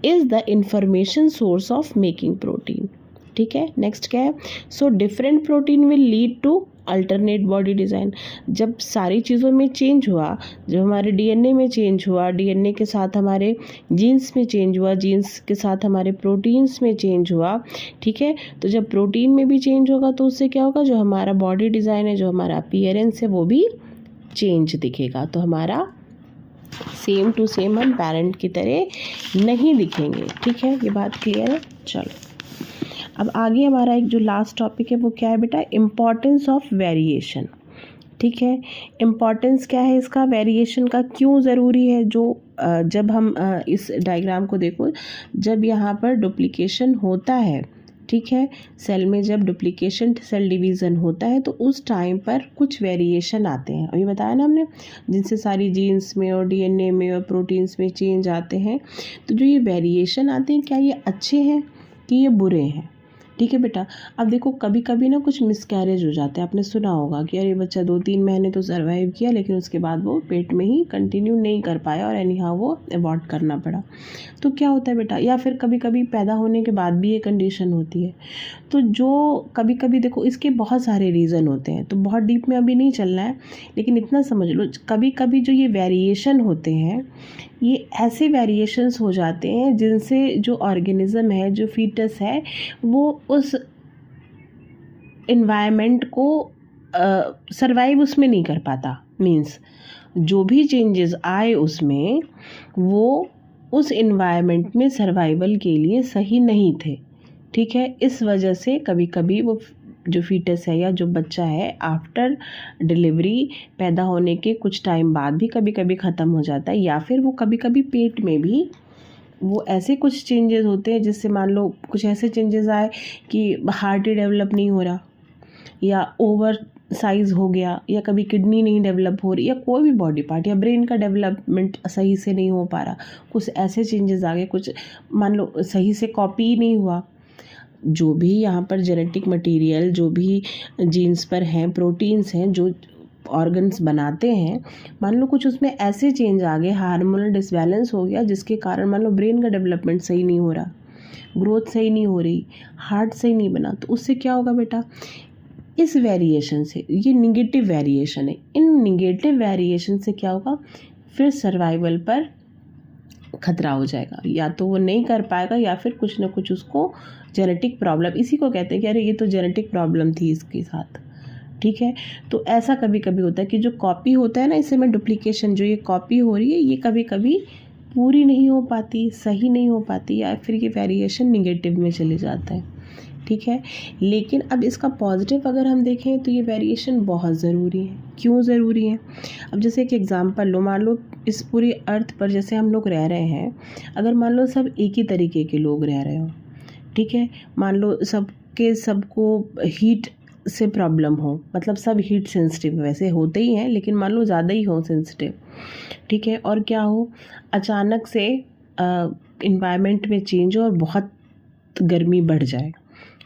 is the information source of making protein. ठीक है, नेक्स्ट क्या है? So different protein will lead to alternate body design. जब सारी चीज़ों में चेंज हुआ, जब हमारे डीएनए में चेंज हुआ, डीएनए के साथ हमारे जीन्स में चेंज हुआ, जीन्स के साथ हमारे प्रोटीन्स में चेंज हुआ। ठीक है, तो जब प्रोटीन में भी चेंज होगा तो उससे क्या होगा? जो हमारा बॉडी डिज़ाइन है, जो हमारा अपीयरेंस है वो भी चेंज दिखेगा। तो हमारा सेम टू सेम हम पेरेंट की तरह नहीं दिखेंगे। ठीक है, ये बात क्लियर है? चलो अब आगे हमारा एक जो लास्ट टॉपिक है वो क्या है बेटा? Importance of variation. ठीक है, इम्पॉर्टेंस क्या है इसका? वेरिएशन का क्यों ज़रूरी है? जो जब हम इस डायग्राम को देखो, जब यहाँ पर डुप्लीकेशन होता है, ठीक है, सेल में जब डुप्लीकेशन, सेल डिवीज़न होता है तो उस टाइम पर कुछ वेरिएशन आते हैं। अभी बताया ना हमने, जिनसे सारी जीन्स में और डीएनए में और प्रोटीन्स में चेंज आते हैं। तो जो ये वेरिएशन आते हैं, क्या ये अच्छे हैं कि ये बुरे हैं? ठीक है बेटा। अब देखो कभी कभी ना कुछ मिसकैरेज हो जाता है, आपने सुना होगा कि अरे बच्चा 2-3 महीने तो सर्वाइव किया लेकिन उसके बाद वो पेट में ही कंटिन्यू नहीं कर पाया और एनी हाउ वो अबॉर्ट करना पड़ा। तो क्या होता है बेटा, या फिर कभी कभी पैदा होने के बाद भी ये कंडीशन होती है। तो जो कभी कभी देखो इसके बहुत सारे रीज़न होते हैं, तो बहुत डीप में अभी नहीं चलना है, लेकिन इतना समझ लो कभी कभी जो ये वेरिएशन होते हैं ये ऐसे वेरिएशंस हो जाते हैं जिनसे जो ऑर्गेनिज्म है, जो फीटस है, वो उस इन्वायरमेंट को सरवाइव उसमें नहीं कर पाता। मीन्स जो भी चेंजेस आए उसमें वो उस इन्वायरमेंट में सर्वाइवल के लिए सही नहीं थे। ठीक है, इस वजह से कभी कभी वो जो फीटस है या जो बच्चा है आफ्टर डिलीवरी पैदा होने के कुछ टाइम बाद भी कभी कभी ख़त्म हो जाता है, या फिर वो कभी कभी पेट में भी वो ऐसे कुछ चेंजेस होते हैं जिससे मान लो कुछ ऐसे चेंजेस आए कि हार्ट ही डेवलप नहीं हो रहा, या ओवर साइज़ हो गया, या कभी किडनी नहीं डेवलप हो रही, या कोई भी बॉडी पार्ट या ब्रेन का डेवलपमेंट सही से नहीं हो पा रहा, कुछ ऐसे चेंजेस आ गए, कुछ मान लो सही से कॉपी ही नहीं हुआ। जो भी यहाँ पर जेनेटिक मटेरियल जो भी जीन्स पर हैं, प्रोटीन्स हैं जो ऑर्गन्स बनाते हैं, मान लो कुछ उसमें ऐसे चेंज आ गए, हार्मोनल डिसबैलेंस हो गया जिसके कारण मान लो ब्रेन का डेवलपमेंट सही नहीं हो रहा, ग्रोथ सही नहीं हो रही, हार्ट सही नहीं बना, तो उससे क्या होगा बेटा, इस वेरिएशन से, ये निगेटिव वेरिएशन है, इन निगेटिव वेरिएशन से क्या होगा, फिर सर्वाइवल पर खतरा हो जाएगा, या तो वो नहीं कर पाएगा या फिर कुछ ना कुछ उसको जेनेटिक प्रॉब्लम, इसी को कहते हैं कि अरे ये तो जेनेटिक प्रॉब्लम थी इसके साथ। ठीक है, तो ऐसा कभी कभी होता है कि जो कॉपी होता है ना, इसे में डुप्लीकेशन, जो ये कॉपी हो रही है ये कभी कभी पूरी नहीं हो पाती, सही नहीं हो पाती, या फिर ये वेरिएशन निगेटिव में चले जाता है। ठीक है, लेकिन अब इसका पॉजिटिव अगर हम देखें तो ये वेरिएशन बहुत ज़रूरी है। क्यों ज़रूरी है? अब जैसे एक एग्जांपल लो, मान लो इस पूरी अर्थ पर जैसे हम लोग रह रहे हैं, अगर मान लो सब एक ही तरीके के लोग रह रहे हो, ठीक है, मान लो सबको हीट से प्रॉब्लम हो, मतलब सब हीट सेंसिटिव वैसे होते ही हैं लेकिन मान लो ज़्यादा ही हो सेंसिटिव, ठीक है, और क्या हो, अचानक से इन्वायरमेंट में चेंज हो और बहुत गर्मी बढ़ जाए।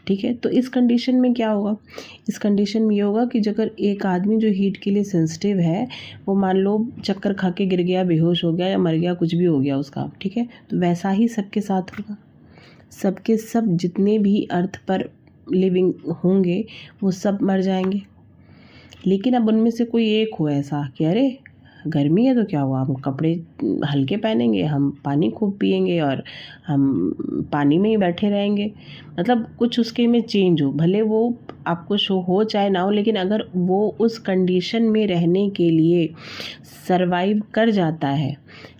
ठीक है, तो इस कंडीशन में क्या होगा, इस कंडीशन में ये होगा कि अगर एक आदमी जो हीट के लिए सेंसिटिव है वो मान लो चक्कर खा के गिर गया, बेहोश हो गया या मर गया, कुछ भी हो गया उसका, ठीक है, तो वैसा ही सबके साथ होगा। सबके सब जितने भी अर्थ पर लिविंग होंगे वो सब मर जाएंगे। लेकिन अब उनमें से कोई एक हो ऐसा कि अरे गर्मी है तो क्या हुआ, हम कपड़े हल्के पहनेंगे, हम पानी खूब पिएंगे और हम पानी में ही बैठे रहेंगे, मतलब कुछ उसके में चेंज हो, भले वो आपको शो हो चाहे ना हो, लेकिन अगर वो उस कंडीशन में रहने के लिए सरवाइव कर जाता है,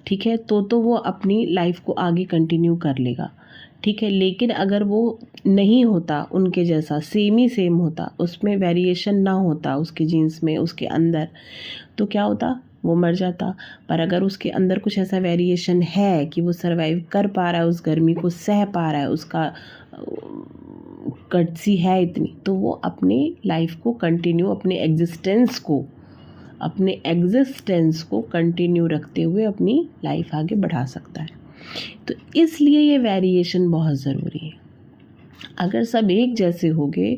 ठीक है, तो वो अपनी लाइफ को आगे कंटिन्यू कर लेगा। ठीक है, लेकिन अगर वो नहीं होता उनके जैसा, सेम ही सेम होता, उसमें वेरिएशन ना होता उसके जीन्स में, उसके अंदर, तो क्या होता, वो मर जाता। पर अगर उसके अंदर कुछ ऐसा वेरिएशन है कि वो सरवाइव कर पा रहा है, उस गर्मी को सह पा रहा है, उसका कटसी है इतनी, तो वो अपनी लाइफ को कंटिन्यू, अपने एग्जिस्टेंस को कंटिन्यू रखते हुए अपनी लाइफ आगे बढ़ा सकता है। तो इसलिए ये वेरिएशन बहुत ज़रूरी है। अगर सब एक जैसे होंगे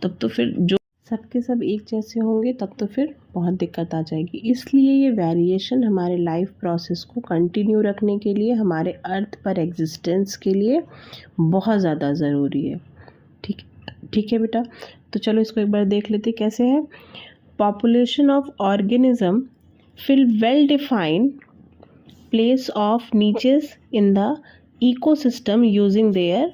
तब तो फिर जो सबके सब एक जैसे होंगे तब तो फिर बहुत दिक्कत आ जाएगी। इसलिए ये वेरिएशन हमारे लाइफ प्रोसेस को कंटिन्यू रखने के लिए, हमारे अर्थ पर एग्जिस्टेंस के लिए बहुत ज़्यादा ज़रूरी है। ठीक है बेटा, तो चलो इसको एक बार देख लेते कैसे है। Population of organism fill well defined place of niches in the ecosystem using their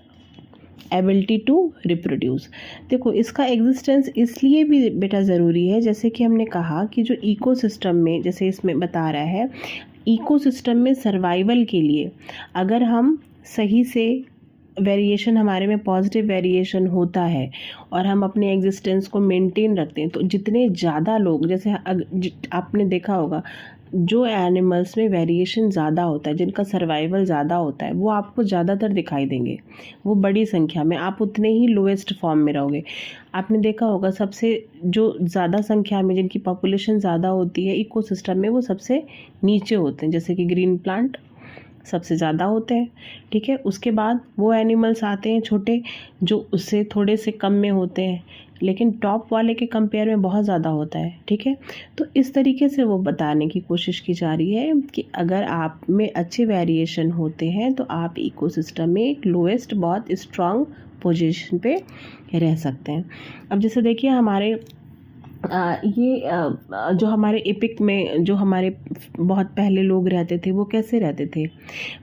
ability to reproduce। देखो इसका एग्जिस्टेंस इसलिए भी बेटा ज़रूरी है, जैसे कि हमने कहा कि जो इकोसिस्टम में, जैसे इसमें बता रहा है, इकोसिस्टम में सर्वाइवल के लिए अगर हम सही से वेरिएशन, हमारे में पॉजिटिव वेरिएशन होता है और हम अपने एग्जिस्टेंस को मेंटेन रखते हैं, तो जितने ज़्यादा लोग, जैसे आपने देखा होगा जो एनिमल्स में वेरिएशन ज़्यादा होता है, जिनका सर्वाइवल ज़्यादा होता है, वो आपको ज़्यादातर दिखाई देंगे, वो बड़ी संख्या में, आप उतने ही लोएस्ट फॉर्म में रहोगे। आपने देखा होगा सबसे जो ज़्यादा संख्या में जिनकी पॉपुलेशन ज़्यादा होती है इकोसिस्टम में, वो सबसे नीचे होते हैं, जैसे कि ग्रीन प्लांट सबसे ज़्यादा होते हैं, ठीक है। उसके बाद वो एनिमल्स आते हैं छोटे जो उससे थोड़े से कम में होते हैं, लेकिन टॉप वाले के कंपेयर में बहुत ज़्यादा होता है, ठीक है। तो इस तरीके से वो बताने की कोशिश की जा रही है कि अगर आप में अच्छे वेरिएशन होते हैं तो आप इकोसिस्टम में एक लोएस्ट बहुत स्ट्रांग पोजीशन पे रह सकते हैं। अब जैसे देखिए हमारे जो हमारे एपिक में जो हमारे बहुत पहले लोग रहते थे वो कैसे रहते थे,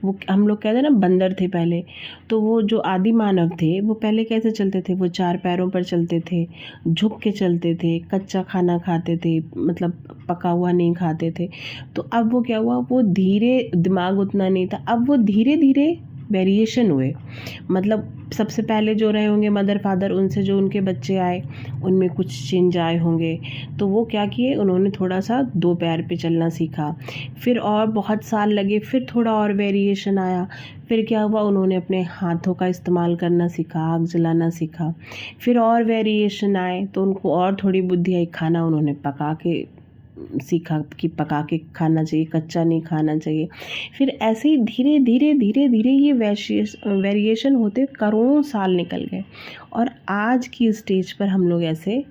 वो हम लोग कहते हैं ना बंदर थे पहले। तो वो जो आदि मानव थे वो पहले कैसे चलते थे, वो 4 पैरों पर चलते थे, झुक के चलते थे, कच्चा खाना खाते थे, मतलब पका हुआ नहीं खाते थे। तो अब वो क्या हुआ, वो धीरे, दिमाग उतना नहीं था, अब वो धीरे धीरे वेरिएशन हुए। मतलब सबसे पहले जो रहे होंगे मदर फादर, उनसे जो उनके बच्चे आए उनमें कुछ चेंज आए होंगे। तो वो क्या किए, उन्होंने थोड़ा सा 2 पैर पे चलना सीखा, फिर और बहुत साल लगे, फिर थोड़ा और वेरिएशन आया, फिर क्या हुआ, उन्होंने अपने हाथों का इस्तेमाल करना सीखा, आग जलाना सीखा, फिर और वेरिएशन आए तो उनको और थोड़ी बुद्धि आई, खाना उन्होंने पका के सीखा कि पका के खाना चाहिए, कच्चा नहीं खाना चाहिए। फिर ऐसे ही धीरे धीरे धीरे धीरे ये वेरिएशन होते करोड़ों साल निकल गए और आज की स्टेज पर हम लोग ऐसे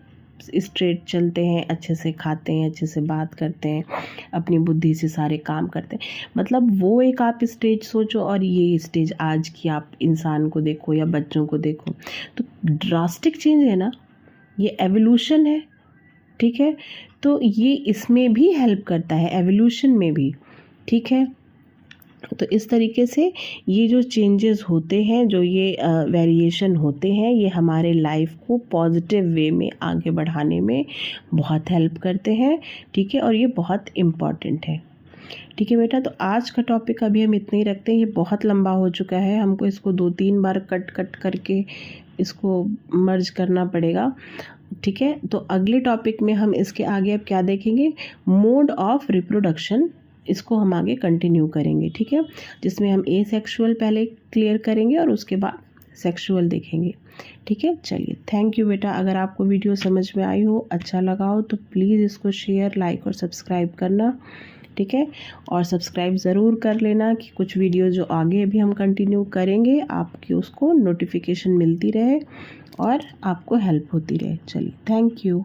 स्ट्रेट चलते हैं, अच्छे से खाते हैं, अच्छे से बात करते हैं, अपनी बुद्धि से सारे काम करते हैं। मतलब वो एक आप स्टेज सोचो और ये स्टेज आज की आप इंसान को देखो या बच्चों को देखो, तो ड्रास्टिक चेंज है ना, ये एवोल्यूशन है, ठीक है। तो ये इसमें भी हेल्प करता है, एवोल्यूशन में भी, ठीक है। तो इस तरीके से ये जो चेंजेस होते हैं, जो ये वेरिएशन होते हैं, ये हमारे लाइफ को पॉजिटिव वे में आगे बढ़ाने में बहुत हेल्प करते हैं, ठीक है। और ये बहुत इम्पॉर्टेंट है, ठीक है बेटा। तो आज का टॉपिक अभी हम इतना ही रखते हैं, ये बहुत लंबा हो चुका है, हमको इसको 2-3 बार कट करके इसको मर्ज करना पड़ेगा, ठीक है। तो अगले टॉपिक में हम इसके आगे अब क्या देखेंगे, मोड ऑफ रिप्रोडक्शन, इसको हम आगे कंटिन्यू करेंगे, ठीक है, जिसमें हम एसेक्सुअल पहले क्लियर करेंगे और उसके बाद सेक्सुअल देखेंगे, ठीक है। चलिए, थैंक यू बेटा। अगर आपको वीडियो समझ में आई हो, अच्छा लगा हो तो प्लीज़ इसको शेयर, लाइक और सब्सक्राइब करना, ठीक है। और सब्सक्राइब ज़रूर कर लेना कि कुछ वीडियो जो आगे भी हम कंटिन्यू करेंगे आपकी उसको नोटिफिकेशन मिलती रहे और आपको हेल्प होती रहे। चलिए, थैंक यू।